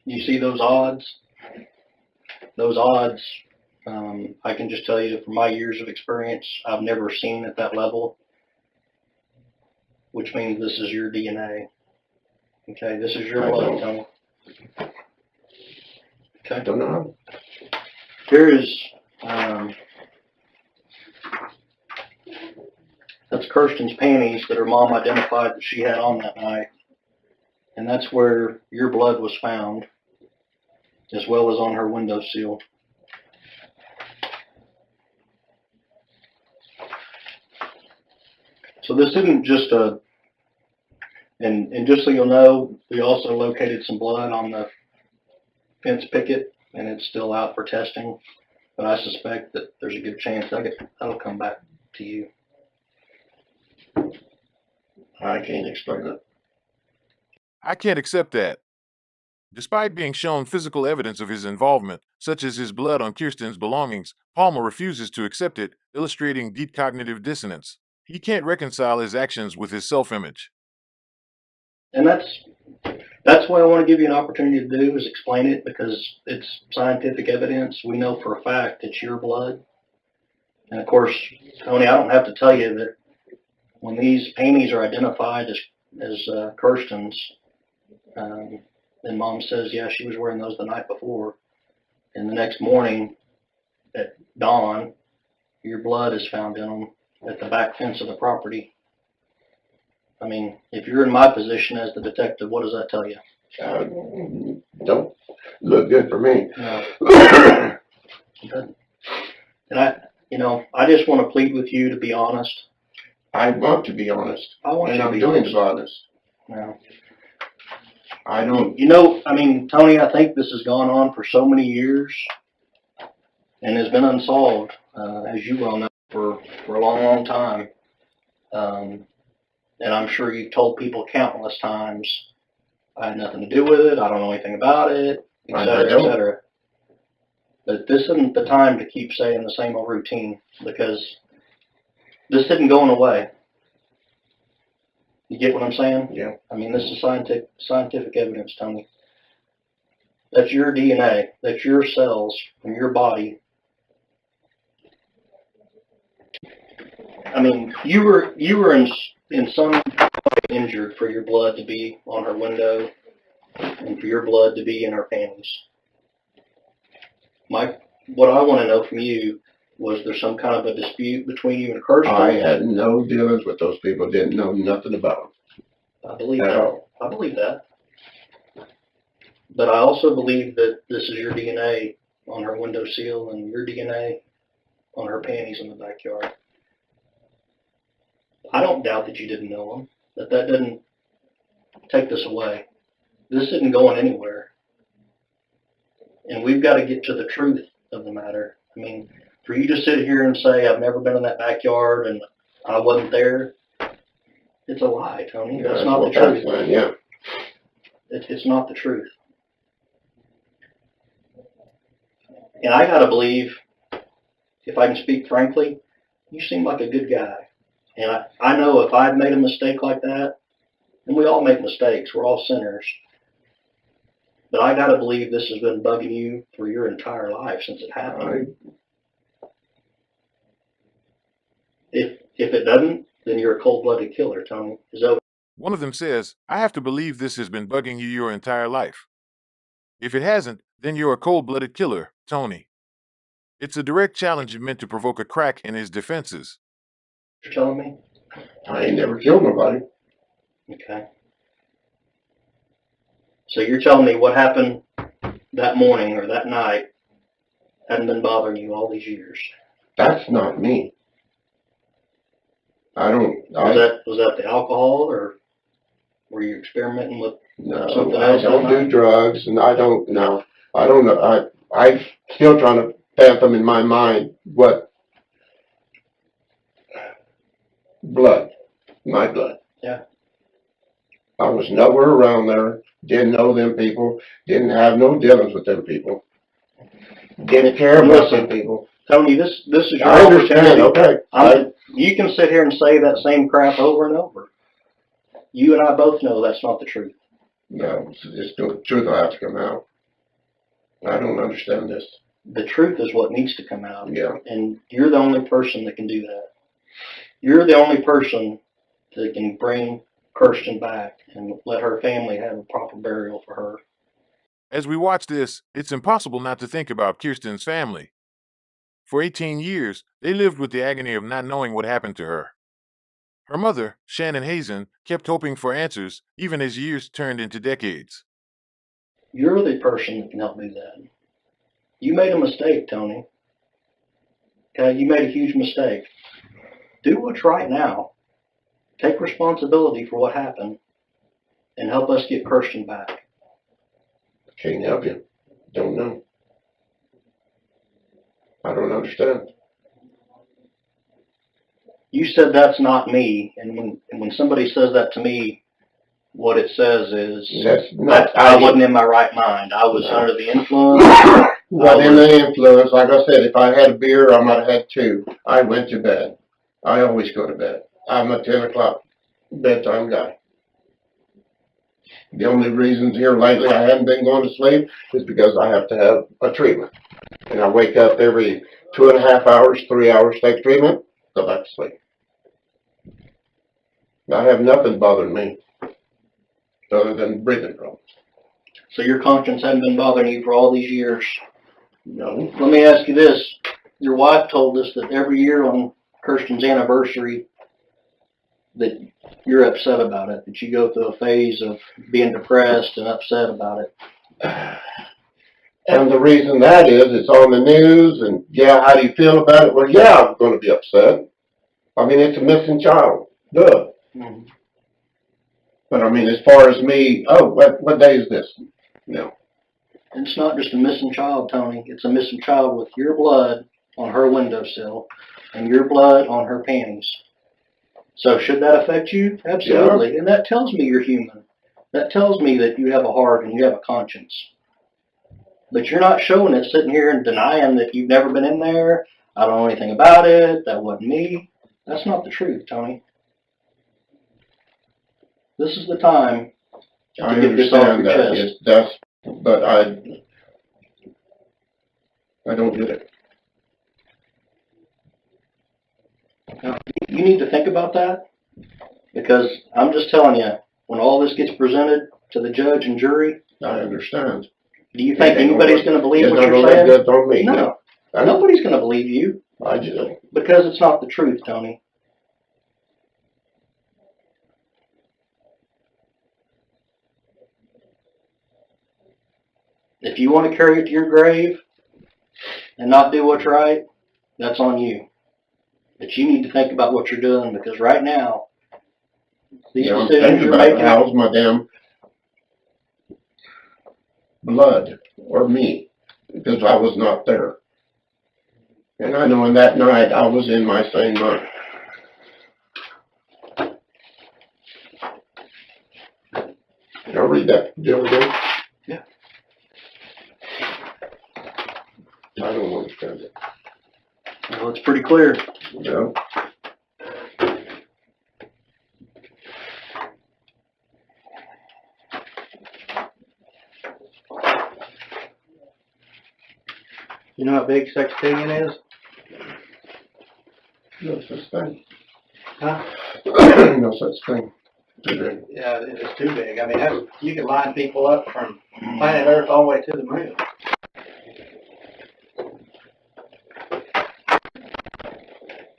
You see those odds? Those odds, I can just tell you from my years of experience, I've never seen at that level. which means this is your DNA. Okay, this is your I blood, don't. Tony. I Okay. don't know. Here is, that's Kirsten's panties that her mom identified that she had on that night. And that's where your blood was found, as well as on her windowsill. So this isn't just and just so you'll know, we also located some blood on the fence picket, and it's still out for testing. But I suspect that there's a good chance that'll come back to you. I can't explain it. I can't accept that. Despite being shown physical evidence of his involvement, such as his blood on Kirsten's belongings, Palmer refuses to accept it, illustrating deep cognitive dissonance. He can't reconcile his actions with his self-image. And that's what I want to give you an opportunity to do, is explain it, because it's scientific evidence. We know for a fact it's your blood. And of course, Tony, I don't have to tell you that when these panties are identified as Kirsten's, and Mom says, yeah, she was wearing those the night before, and the next morning at dawn, your blood is found in them at the back fence of the property. I mean, if you're in my position as the detective, what does that tell you? Don't look good for me. No. And I just want to plead with you to be honest. I want to be honest. I want and you to I'm be doing honest. honest. No. I don't. Tony, I think this has gone on for so many years and has been unsolved, as you well know, for a long, long time. And I'm sure you've told people countless times, I had nothing to do with it, I don't know anything about it, et cetera, et cetera. But this isn't the time to keep saying the same old routine, because this isn't going away. You get what I'm saying? Yeah. I mean, this is scientific evidence, Tony. That's your DNA. That's your cells from your body. I mean, you were in some way injured for your blood to be on her window and for your blood to be in her panties. What I want to know from you, was there some kind of a dispute between you and Kirsten? I had no dealings with those people. Didn't know nothing about them. I believe that. I believe that. But I also believe that this is your DNA on her windowsill and your DNA on her panties in the backyard. I don't doubt that you didn't know them. That doesn't take this away. This isn't going anywhere. And we've got to get to the truth of the matter. I mean, for you to sit here and say, I've never been in that backyard and I wasn't there, it's a lie, Tony. Yeah, that's not the truth. Yeah. It's not the truth. And I got to believe, if I can speak frankly, you seem like a good guy. And I know if I'd made a mistake like that, and we all make mistakes, we're all sinners, but I got to believe this has been bugging you for your entire life since it happened. If it doesn't, then you're a cold-blooded killer, Tony. One of them says, I have to believe this has been bugging you your entire life. If it hasn't, then you're a cold-blooded killer, Tony. It's a direct challenge meant to provoke a crack in his defenses. You're telling me? I ain't never killed nobody. Okay. So you're telling me what happened that morning or that night hadn't been bothering you all these years? That's not me. Was that the alcohol, or were you experimenting with something else? I don't do drugs, and I don't know. I'm still trying to fathom in my mind what my blood. Yeah. I was nowhere around there, didn't know them people, didn't have no dealings with them people, didn't care about them people. Tony, this is your I understand, opportunity. okay. You can sit here and say that same crap over and over. You and I both know that's not the truth. No, it's the truth will have to come out. I don't understand this. The truth is what needs to come out. Yeah. And you're the only person that can do that. You're the only person that can bring Kirsten back and let her family have a proper burial for her. As we watch this, it's impossible not to think about Kirsten's family. For 18 years, they lived with the agony of not knowing what happened to her. Her mother, Shannon Hazen, kept hoping for answers even as years turned into decades. You're the person that can help do that. You made a mistake, Tony. Okay, you made a huge mistake. Do what's right now. Take responsibility for what happened and help us get Kirsten back. Can't help you. Don't know. I don't understand. You said that's not me, and when somebody says that to me, what it says is That's not. I wasn't in my right mind. I was under the influence. Not in the influence. Like I said, if I had a beer, I might have had two. I went to bed. I always go to bed. I'm a 10 o'clock bedtime guy. The only reasons here lately I haven't been going to sleep is because I have to have a treatment. And I wake up every 2.5 hours, 3 hours, take treatment, go back to sleep. I have nothing bothering me other than breathing problems. So your conscience hadn't been bothering you for all these years. No. Let me ask you this. Your wife told us that every year on Kirsten's anniversary that you're upset about it, that you go through a phase of being depressed and upset about it. And the reason that is, it's on the news, and yeah, how do you feel about it? Well, yeah, I'm going to be upset. I mean, it's a missing child. Duh. Mm-hmm. But I mean, as far as me, oh, what day is this? No. It's not just a missing child, Tony. It's a missing child with your blood on her windowsill and your blood on her panties. So should that affect you? Absolutely. Yeah. And that tells me you're human. That tells me that you have a heart and you have a conscience. But you're not showing it, sitting here and denying that you've never been in there. I don't know anything about it. That wasn't me. That's not the truth, Tony. This is the time to get this off your chest. Yes, that's, but I don't get it. Now, you need to think about that, because I'm just telling you, when all this gets presented to the judge and jury, I understand. Do you think anybody's going to believe what you're saying? Good on me. No. Nobody's going to believe you. I do. Because it's not the truth, Tony. If you want to carry it to your grave and not do what's right, that's on you. But you need to think about what you're doing, because right now, these decisions you're making. How's my damn blood or me? Because I was not there. And I know in that night I was in my same mind. Can I read that deal again? Yeah. I don't understand it. Well, it's pretty clear. Yeah. You know how big sextillion is? No such thing. Huh? No such thing. Too big. Yeah, it's too big. I mean, you can line people up from planet Earth all the way to the moon.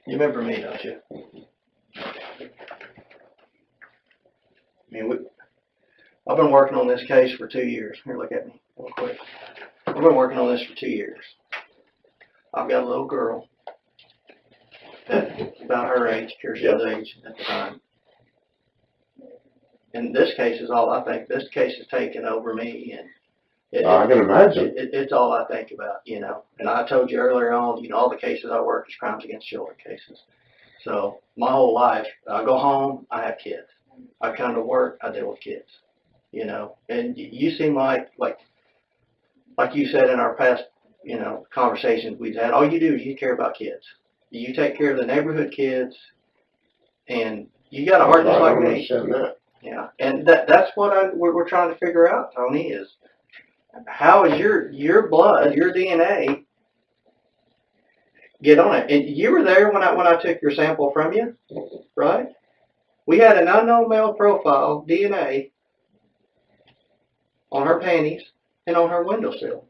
You remember me, don't you? I mean, I've been working on this case for 2 years. Here, look at me real quick. I've been working on this for 2 years. I've got a little girl about her age, Kirsten's age at the time. And this case is all I think. This case has taken over me, and I can imagine. It's all I think about, you know. And I told you earlier on, you know, all the cases I work is crimes against children cases. So my whole life, I go home, I have kids. I come to work, I deal with kids, you know. And you seem like you said in our past, you know, conversations we've had, all you do is you care about kids. You take care of the neighborhood kids, and you got a heart just like me. That. Yeah, and that's what we're trying to figure out, Tony, is how is your blood, your DNA get on it? And you were there when I took your sample from you, right? We had an unknown male profile, DNA, on her panties and on her windowsill.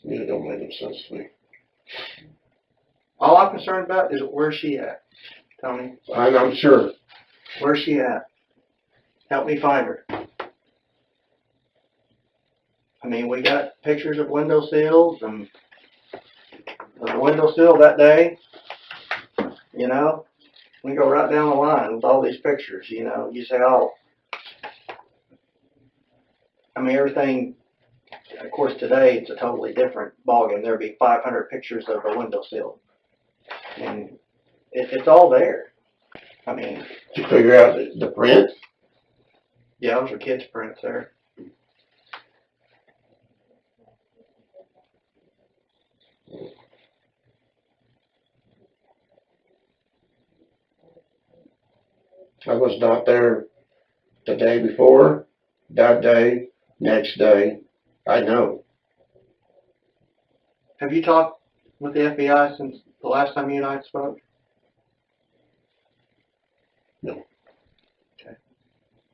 It don't make no sense to me. All I'm concerned about is where's she at, Tony? I'm sure. Where's she at? Help me find her. I mean, we got pictures of windowsills and the windowsill that day, you know. We go right down the line with all these pictures, you know. You say, oh, I mean, everything, of course, today it's a totally different ballgame. There'd be 500 pictures of a windowsill. And it's all there. I mean, Did you figure out the print? yeah, those are kids' prints there. I was not there the day before, that day, next day. I know. Have you talked with the FBI since the last time you and I spoke? No. Okay.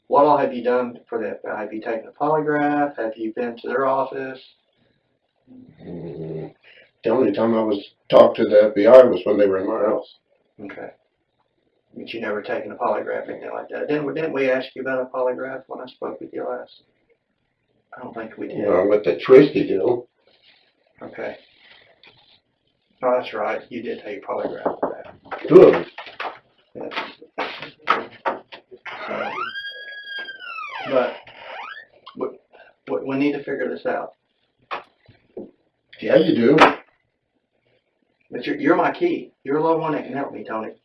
What all have you done for the FBI? Have you taken a polygraph? Have you been to their office? The only time I was talked to the FBI was when they were in my house. Okay. But you never taken a polygraph or anything like that. Didn't we ask you about a polygraph when I spoke with you last? I don't think we did. With the twisty deal. Okay. Oh, that's right. You did take a polygraph for that. 2 of them. But we need to figure this out. Yeah, you do. But you're my key. You're the only one that can help me, Tony.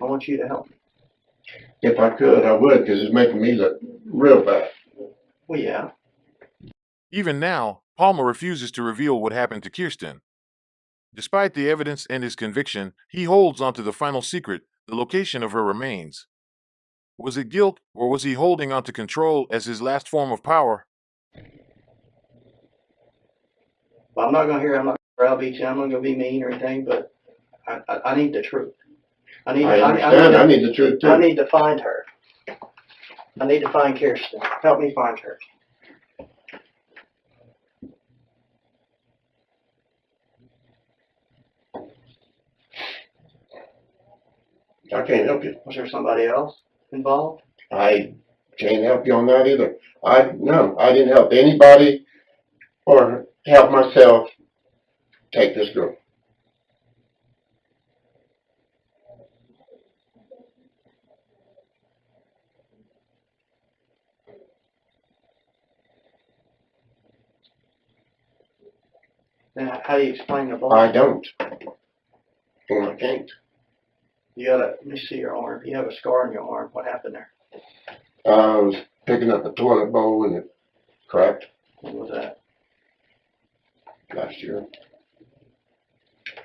I want you to help me. If I could, I would, because it's making me look real bad. Well, yeah. Even now, Palmer refuses to reveal what happened to Kirsten. Despite the evidence and his conviction, he holds onto the final secret, the location of her remains. Was it guilt, or was he holding onto control as his last form of power? Well, I'm not going to browbeat you. I'm not going to be mean or anything, but I need the truth. I understand. I need the truth, too. I need to find her. I need to find Kirsten. Help me find her. I can't help you. Was there somebody else involved? I can't help you on that either. No, I didn't help anybody or help myself take this girl. Then how do you explain the bullet? I don't. And I can't. Let me see your arm. You have a scar on your arm. What happened there? I was picking up a toilet bowl and it cracked When was that? last year.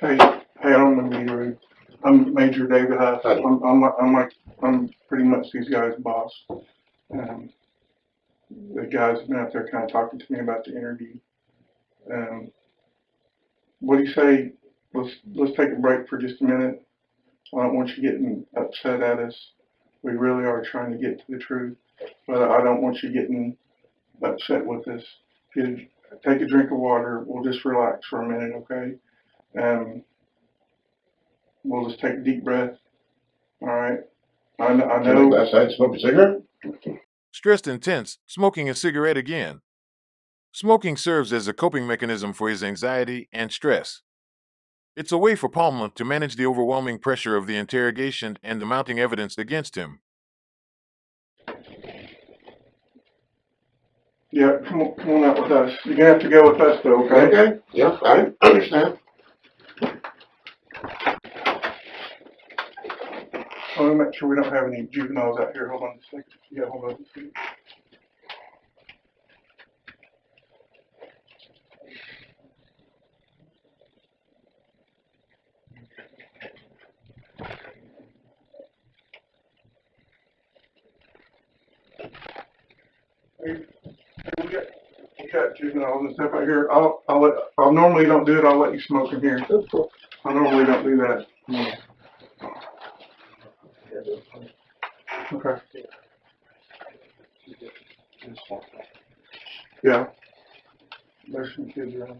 Hey, I don't remember you, Rude. I'm Major David Huff. I'm pretty much these guys' boss. The guys have been out there kind of talking to me about the interview. What do you say? Let's take a break for just a minute. I don't want you getting upset at us. We really are trying to get to the truth, but I don't want you getting upset with us. Take a drink of water. We'll just relax for a minute, okay? We'll just take a deep breath. All right. I Can I know. go outside and smoke a cigarette? Stressed and tense, smoking a cigarette again. Smoking serves as a coping mechanism for his anxiety and stress. It's a way for Palmer to manage the overwhelming pressure of the interrogation and the mounting evidence against him. Yeah, come on out with us. You're gonna have to go with us though, okay? Okay. Yeah, I understand. I want to make sure we don't have any juveniles out here. Hold on a second. Yeah, hold on a second. We got juveniles and stuff out here. I normally don't do it. I'll let you smoke in here. I normally don't do that. Okay. Yeah. There's some kids around.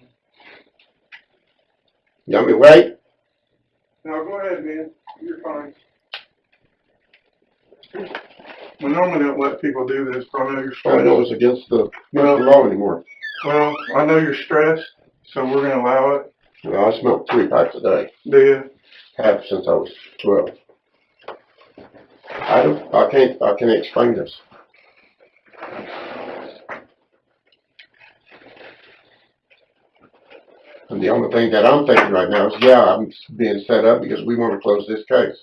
You want me to wait? No, go ahead, man. You're fine. We normally don't let people do this, but I know you're I know stressed. it's against the law anymore. Well, I know you're stressed, so we're gonna allow it. Well, I smoke 3 packs a day. Do you? Have since I was 12. I can't explain this. And the only thing that I'm thinking right now is, yeah, I'm being set up because we want to close this case.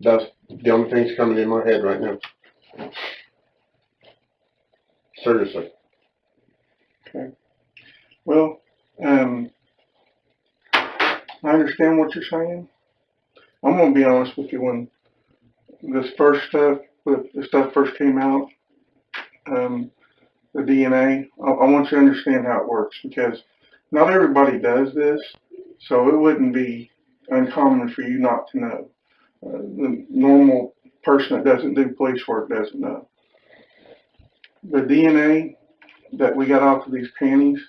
That's the only thing that's coming in my head right now. Seriously. Okay. Well, I understand what you're saying. I'm gonna be honest with you. When this first stuff, when the stuff first came out, the DNA, I want you to understand how it works, because not everybody does this, so it wouldn't be uncommon for you not to know. The normal person that doesn't do police work doesn't know. The DNA that we got off of these panties,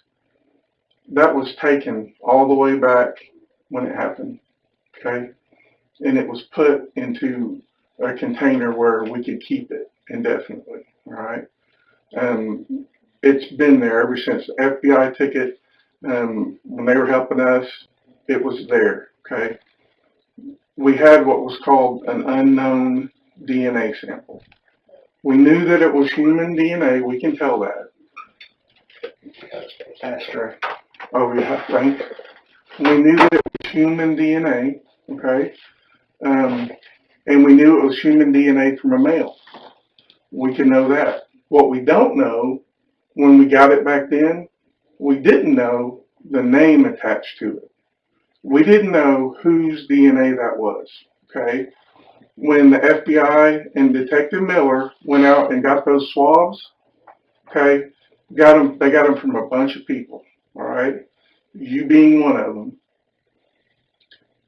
that was taken all the way back when it happened, okay? And it was put into a container where we could keep it indefinitely, all right? It's been there ever since the FBI took it. When they were helping us, it was there, okay? We had what was called an unknown DNA sample. We knew that it was human DNA, we can tell that. Ashtray. Oh, yeah, thanks. We knew that it was human DNA, okay? And we knew it was human DNA from a male. We can know that. What we don't know, when we got it back then, we didn't know the name attached to it. We didn't know whose DNA that was, okay? When the FBI and Detective Miller went out and got those swabs, okay, they got them from a bunch of people, all right? You being one of them.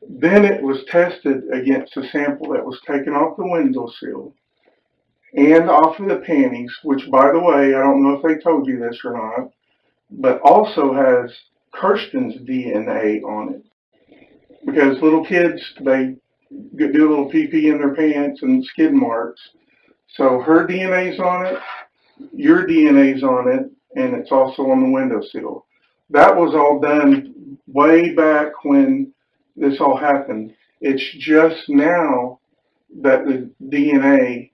Then it was tested against a sample that was taken off the windowsill and off of the panties, which, by the way, I don't know if they told you this or not, but also has Kirsten's DNA on it. Because little kids, they do a little pee-pee in their pants and skid marks. So her DNA's on it, your DNA's on it, and it's also on the windowsill. That was all done way back when this all happened. It's just now that the DNA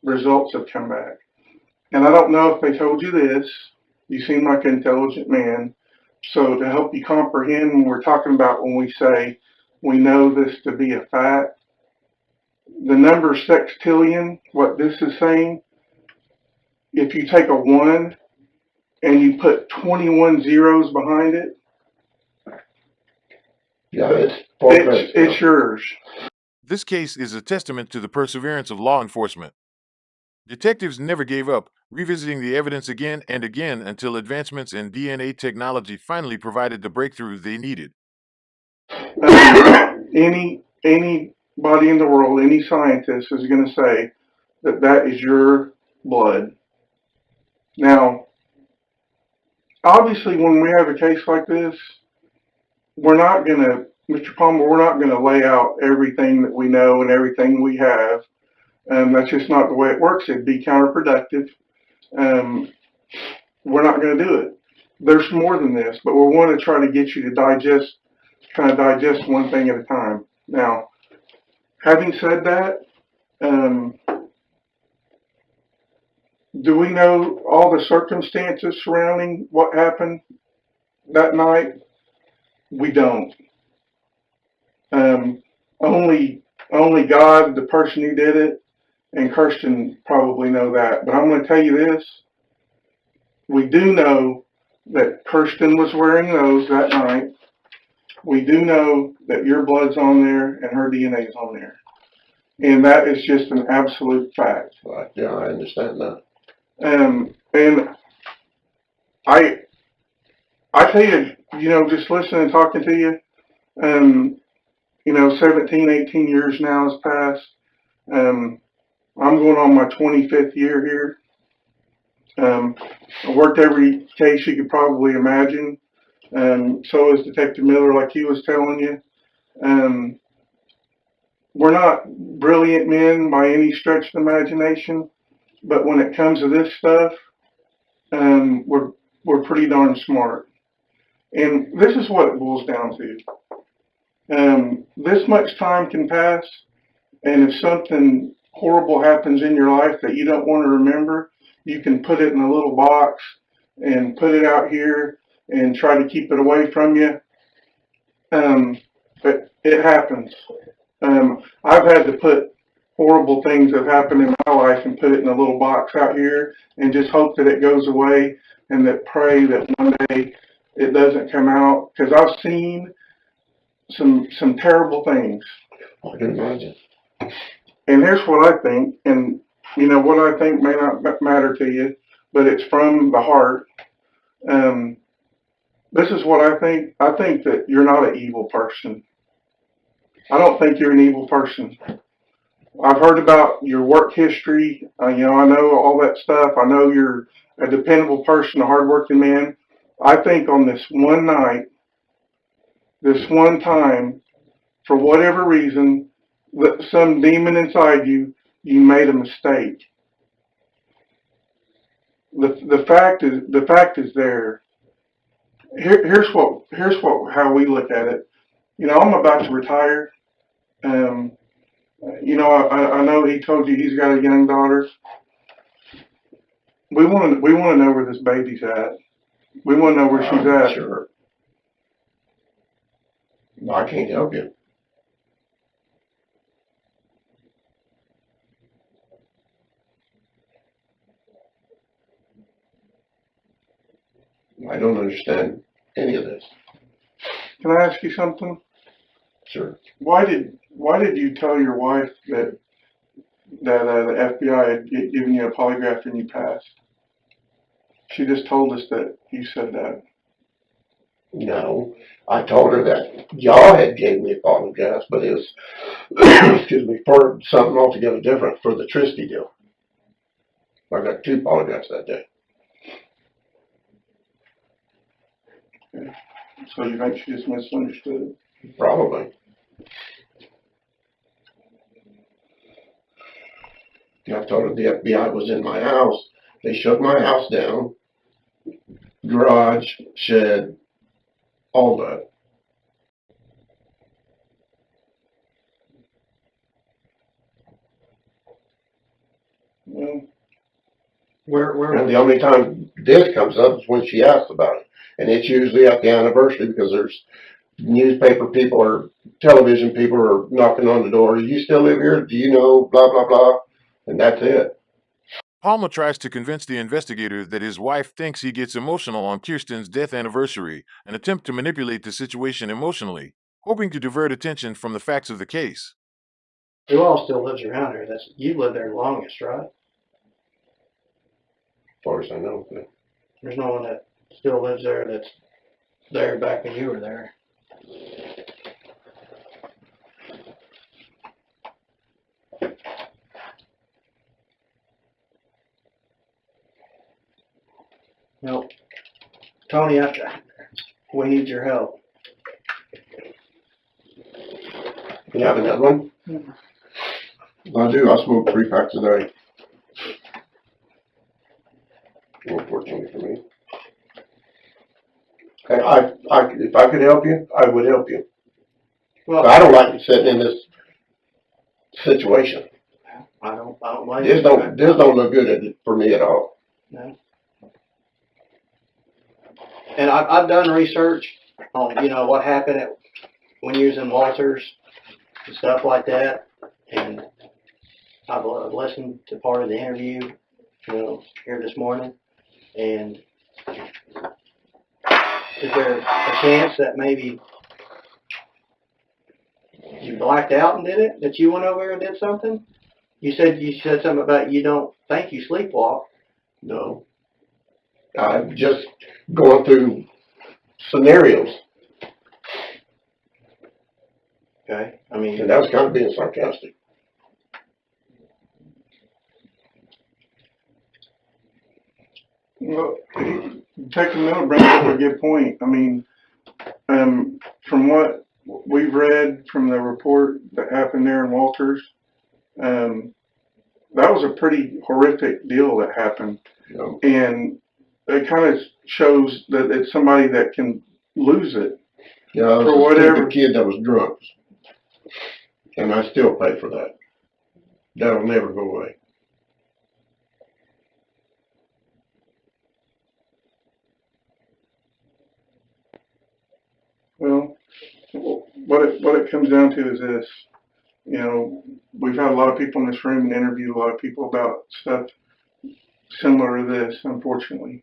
results have come back. And I don't know if they told you this. You seem like an intelligent man. So to help you comprehend when we're talking about when we say we know this to be a fact, the number sextillion, what this is saying, if you take a 1 and you put 21 zeros behind it, Yeah, it's yours. This case is a testament to the perseverance of law enforcement. Detectives never gave up, revisiting the evidence again and again until advancements in DNA technology finally provided the breakthrough they needed. Anybody in the world, any scientist is going to say that that is your blood. Now, obviously, when we have a case like this, we're not going to, Mr. Palmer, we're not going to lay out everything that we know and everything we have. That's just not the way it works. It'd be counterproductive. We're not going to do it. There's more than this, but we want to try to get you to digest one thing at a time. Now, having said that, do we know all the circumstances surrounding what happened that night? We don't. Only God, the person who did it, and Kirsten probably know that. But I'm going to tell you this. We do know that Kirsten was wearing those that night. We do know that your blood's on there and her DNA's on there. And that is just an absolute fact. Right, yeah, I understand that. And I tell you, just listening and talking to you, 17, 18 years now has passed. I'm going on my 25th year here. I worked every case you could probably imagine. So is Detective Miller, like he was telling you. We're not brilliant men by any stretch of the imagination, but when it comes to this stuff, we're pretty darn smart. And this is what it boils down to. This much time can pass, and if something horrible happens in your life that you don't want to remember, you can put it in a little box and put it out here and try to keep it away from you. But it happens. I've had to put horrible things that have happened in my life and put it in a little box out here and just hope that it goes away and that pray that one day it doesn't come out, because I've seen some terrible things. I can imagine. And here's what I think, and what I think may not matter to you, but it's from the heart. This is what I think. I think that you're not an evil person. I don't think you're an evil person. I've heard about your work history. I know all that stuff. I know you're a dependable person, a hardworking man. I think on this one night, this one time, for whatever reason, that some demon inside you made a mistake. The fact is there. Here's how we look at it. I'm about to retire. I know he told you he's got a young daughter. We want to know where this baby's at. We want to know where she's at. Sure. I can't help you. I don't understand any of this. Can I ask you something? Sure. Why did you tell your wife that the FBI had given you a polygraph and you passed? She just told us that you said that. No, I told her that y'all had gave me a polygraph, but it was, excuse me, for something altogether different, for the Tristy deal. I got 2 polygraphs that day. Okay. So you think she just misunderstood? Probably. I told her the FBI was in my house. They shut my house down, garage, shed, all that. Well, And the only time this comes up is when she asks about it. And it's usually at the anniversary, because there's newspaper people or television people are knocking on the door. Do you still live here? Do you know? Blah, blah, blah. And that's it. Palmer tries to convince the investigator that his wife thinks he gets emotional on Kirsten's death anniversary, an attempt to manipulate the situation emotionally, hoping to divert attention from the facts of the case. Who all still lives around here? You live there the longest, right? As far as I know. There's no one that still lives there that's there back when you were there. No, Tony, we need your help. You have another one? I do. I smoke 3 packs a day. Unfortunately for me. And if I could help you, I would help you. Well, But I don't like sitting in this situation. I don't like This don't look good for me at all. No. And I've done research on, what happened when you was in Walters and stuff like that. And I've listened to part of the interview, here this morning. And is there a chance that maybe you blacked out and did it? That you went over and did something? You said something about you don't think you sleepwalk, No. I'm just going through scenarios, Okay, I mean, and that was kind of being sarcastic. Well, Detective Miller brings up a good point. I mean, from what we've read from the report that happened there in Walters, that was a pretty horrific deal that happened. You And it kind of shows that it's somebody that can lose it. know, I For was a whatever. stupid kid that was drunk, and I still pay for that. That'll never go away. Well, what it comes down to is this. You know, we've had a lot of people in this room and interviewed a lot of people about stuff similar to this, unfortunately.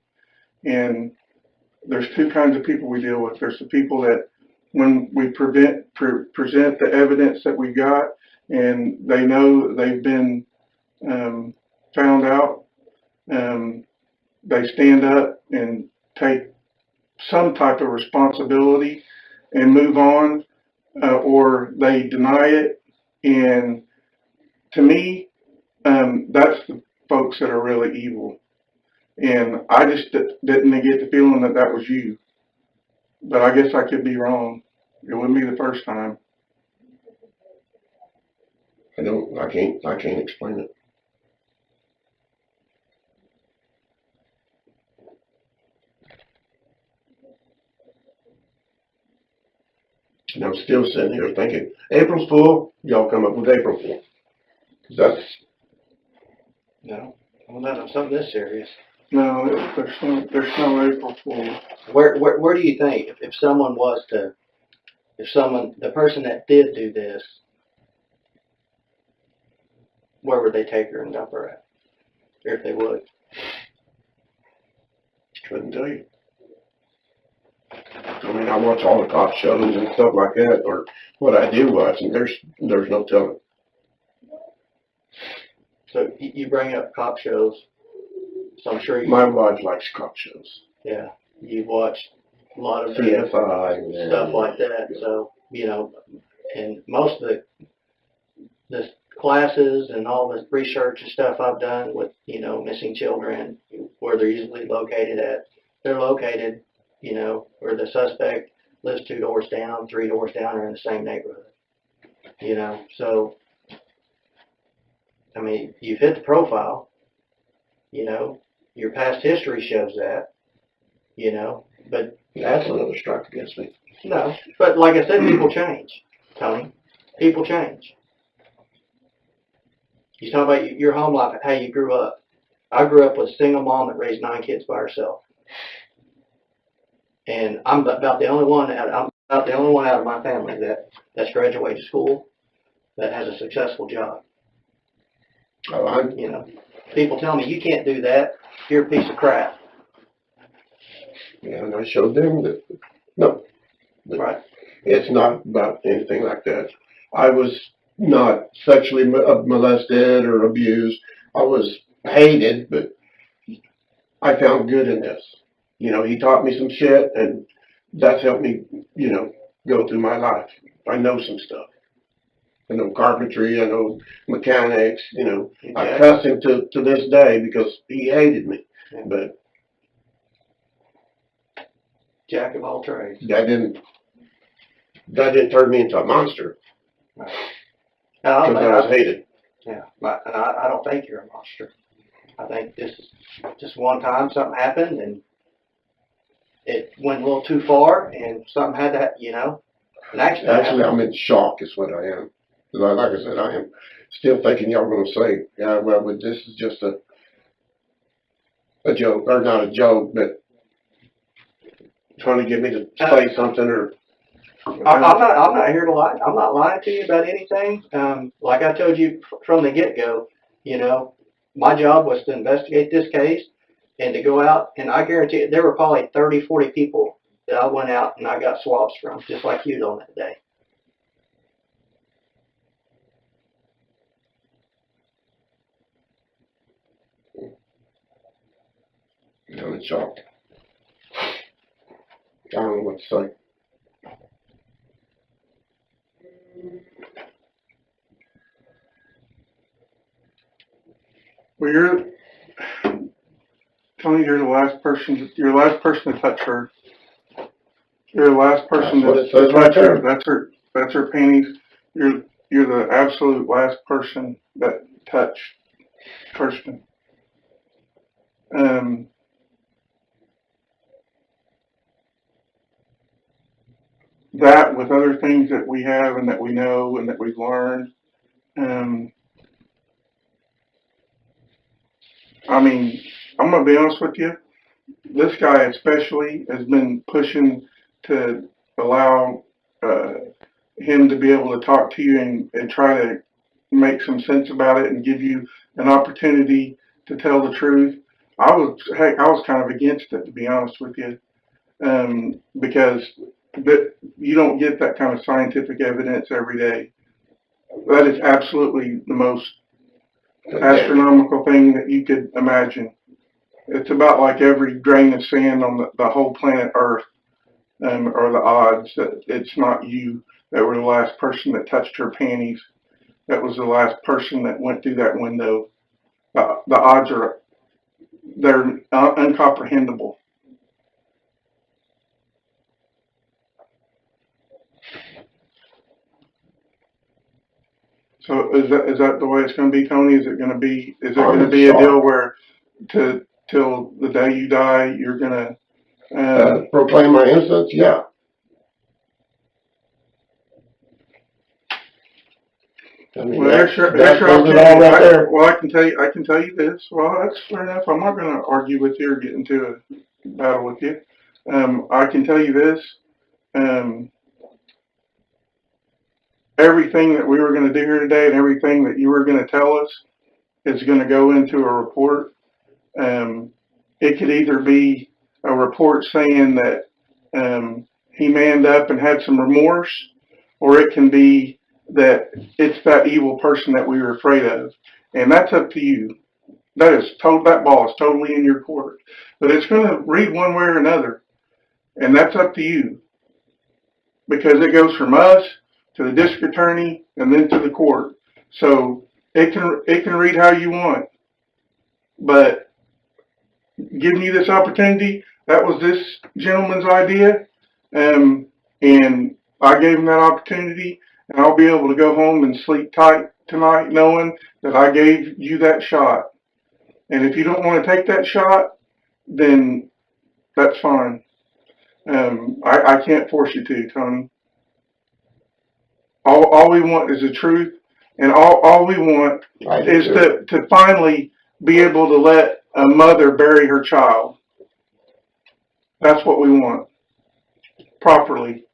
And there's two kinds of people we deal with. There's the people that when we present the evidence that we got and they know they've been found out, they stand up and take some type of responsibility and move on, or they deny it. And to me, that's the folks that are really evil. And I just didn't get the feeling that that was you. But I guess I could be wrong. It wouldn't be the first time. I can't explain it. And I'm still sitting here thinking, April's Fool, y'all come up with April Fool. 'Cause that's, no, well, not something this serious. No, there's no April Fool. Where do you think, if someone was to, the person that did do this, where would they take her and dump her at? Or if they would? couldn't tell you. I mean, I watch all the cop shows and stuff like that, or what I do watch, and there's no telling. So you bring up cop shows, so I'm sure you. My wife likes cop shows. Yeah, you've watched a lot of CSI and stuff like that. Yeah. So and most of the classes and all the research and stuff I've done with missing children, where they're usually located at, they're located, where the suspect lives 2 doors down, 3 doors down, or in the same neighborhood. So I mean, you've hit the profile. Your past history shows that. But That's another strike against me. no, but like I said, people change, Tony. People change. You talk about your home life, how you grew up. I grew up with a single mom that raised 9 kids by herself, and I'm about the only one. I'm about the only one out of my family that's graduated school, that has a successful job. Oh, People tell me you can't do that. You're a piece of crap. yeah, and I showed them that, no. Right. It's not about anything like that. I was not sexually molested or abused. I was hated, but I found good in this. He taught me some shit, and that's helped me, go through my life. I know some stuff. I know carpentry, I know mechanics, I cuss him to this day because he hated me. Yeah. But Jack of all trades. that didn't turn me into a monster. Right. Because I was hated. Yeah, and I don't think you're a monster. I think this is just one time something happened and it went a little too far and something had to, an accident. Actually, I'm in shock is what I am. Like I said, I am still thinking y'all going to say, yeah, well, but this is just a joke, or not a joke, but trying to get me to say something or. I'm not here to lie. I'm not lying to you about anything. Like I told you from the get-go, my job was to investigate this case and to go out, and I guarantee you, there were probably 30, 40 people that I went out and I got swabs from, just like you on that day. I'm in shock. I don't know what to say. Well, Tony, you're the last person to touch her. You're the last person That's what to it says right touch her. there. That's her panties. You're the absolute last person that touched Kirsten. That with other things that we have and that we know and that we've learned. I mean, I'm gonna be honest with you. This guy especially has been pushing to allow him to be able to talk to you and try to make some sense about it and give you an opportunity to tell the truth. I was kind of against it, to be honest with you, because you don't get that kind of scientific evidence every day. That is absolutely the most astronomical thing that you could imagine. It's about like every grain of sand on the whole planet Earth, or the odds that it's not you that were the last person that touched her panties. That was the last person that went through that window. The odds they're incomprehensible. So is that the way it's going to be, Tony? Is it going to be a deal where till the day you die you're going to proclaim my innocence? Yeah. I mean, well, there's your there. Well, I can tell you this. Well, that's fair enough. I'm not going to argue with you or get into a battle with you. I can tell you this. Everything that we were going to do here today and everything that you were going to tell us is going to go into a report. It could either be a report saying that he manned up and had some remorse, or it can be that it's that evil person that we were afraid of. And that's up to you. That ball is totally in your court. But it's going to read one way or another. And that's up to you. Because it goes from us to the district attorney and then to the court. So it can read how you want. But giving you this opportunity, that was this gentleman's idea. And I gave him that opportunity, and I'll be able to go home and sleep tight tonight knowing that I gave you that shot. And if you don't want to take that shot, then that's fine. I can't force you to, Tony. All we want is the truth, and all we want is to finally be able to let a mother bury her child. That's what we want. Properly.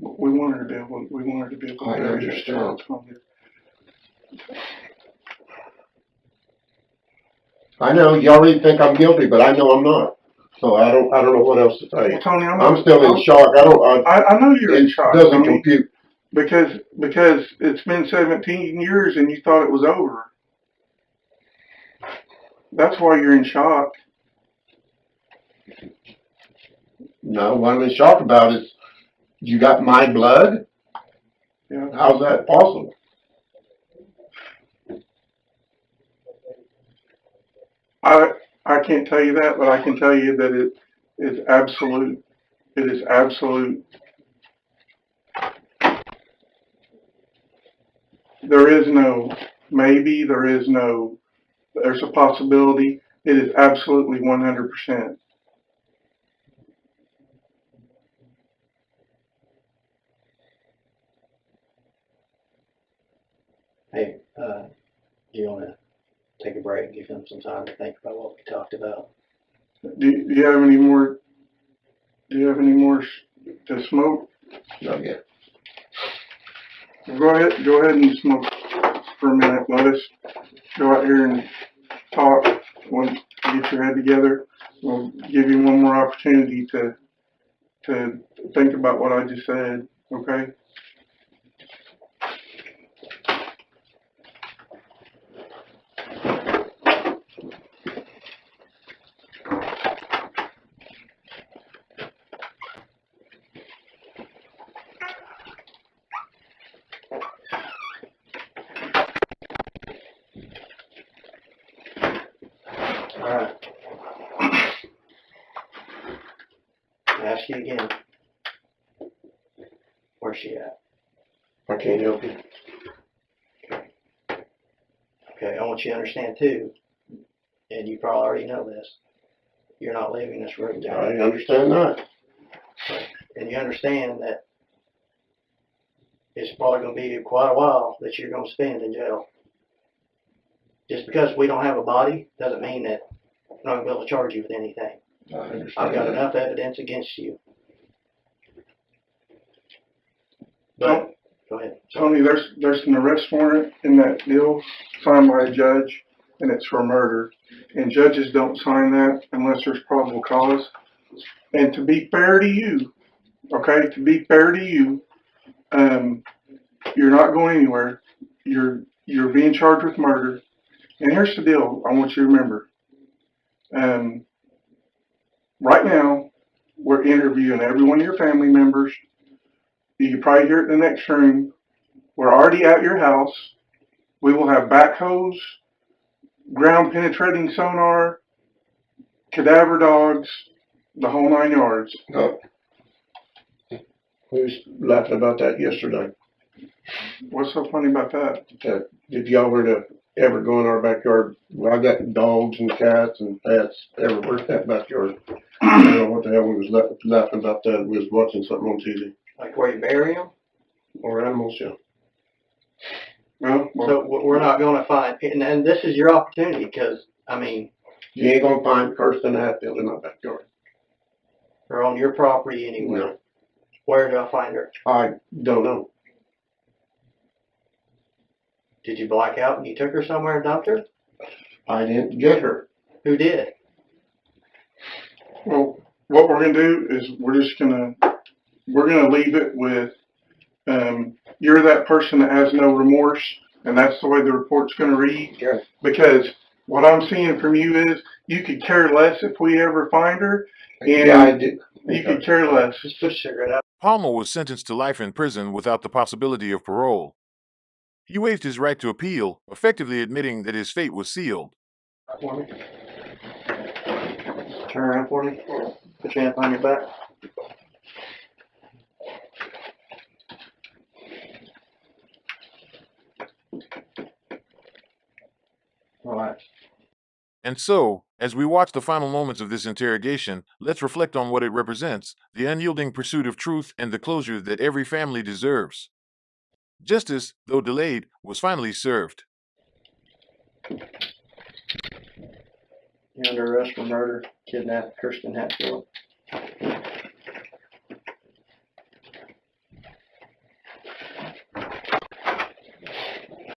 We want her to be able to bury her child. I know you already think I'm guilty, but I know I'm not. So I don't know what else to tell you. Well, Tony, I'm still in shock. I know you're in shock. It doesn't compute. Because it's been 17 years and you thought it was over. That's why you're in shock. No, what I'm in shock about is you got my blood? Yeah. How's that possible? I can't tell you that, but I can tell you that it is absolute. It is absolute. There is no maybe. There's a possibility. It is absolutely 100%. Hey, do you want to take a break, give him some time to think about what we talked about? Do you have any more? Do you have any more to smoke? Not yet. Go ahead and smoke for a minute. Let us go out here and talk. Once you get your head together, we'll give you one more opportunity to think about what I just said, okay? All right. I'll ask you again. Where's she at? I can't help you. Okay, I want you to understand too, and you probably already know this, you're not leaving this room, Joe. I understand that. And you understand that it's probably going to be quite a while that you're going to spend in jail. Just because we don't have a body doesn't mean that we're not going to be able to charge you with anything. I understand. I've got that. enough evidence against you. But, go ahead. Tony, there's an arrest warrant in that deal signed by a judge, and it's for murder. And judges don't sign that unless there's probable cause. And to be fair to you, okay, to be fair to you, you're not going anywhere. You're being charged with murder. And here's the deal I want you to remember. Right now, we're interviewing every one of your family members. You can probably hear it in the next room. We're already at your house. We will have backhoes, ground penetrating sonar, cadaver dogs, the whole 9 yards. No. We was laughing about that yesterday. What's so funny about that? If y'all were to ever go in our backyard, well, I got dogs and cats and pets everywhere in that backyard. I don't know what the hell we was laughing about that. We was watching something on TV. Like where you bury them? Or animals, yeah. Well, So we're not going to find, and this is your opportunity because, I mean, You ain't gonna find Kirsten Hatfield in my backyard. they're on your property anyway. No. Where did I find her? I don't know. Did you black out and you took her somewhere and dumped her? I didn't get her. Who did? well, what we're gonna do is we're gonna leave it with, you're that person that has no remorse, and that's the way the report's gonna read. Okay. Because what I'm seeing from you is you could care less if we ever find her, and Yeah, I did. you could care less. Just put a cigarette out. Palmer was sentenced to life in prison without the possibility of parole. He waived his right to appeal, effectively admitting that his fate was sealed. For me. Turn around for me. Put your hand behind your back. All right. And so, as we watch the final moments of this interrogation, let's reflect on what it represents, the unyielding pursuit of truth and the closure that every family deserves. Justice, though delayed, was finally served. You're under arrest for murder, kidnapped Kirsten Hatfield.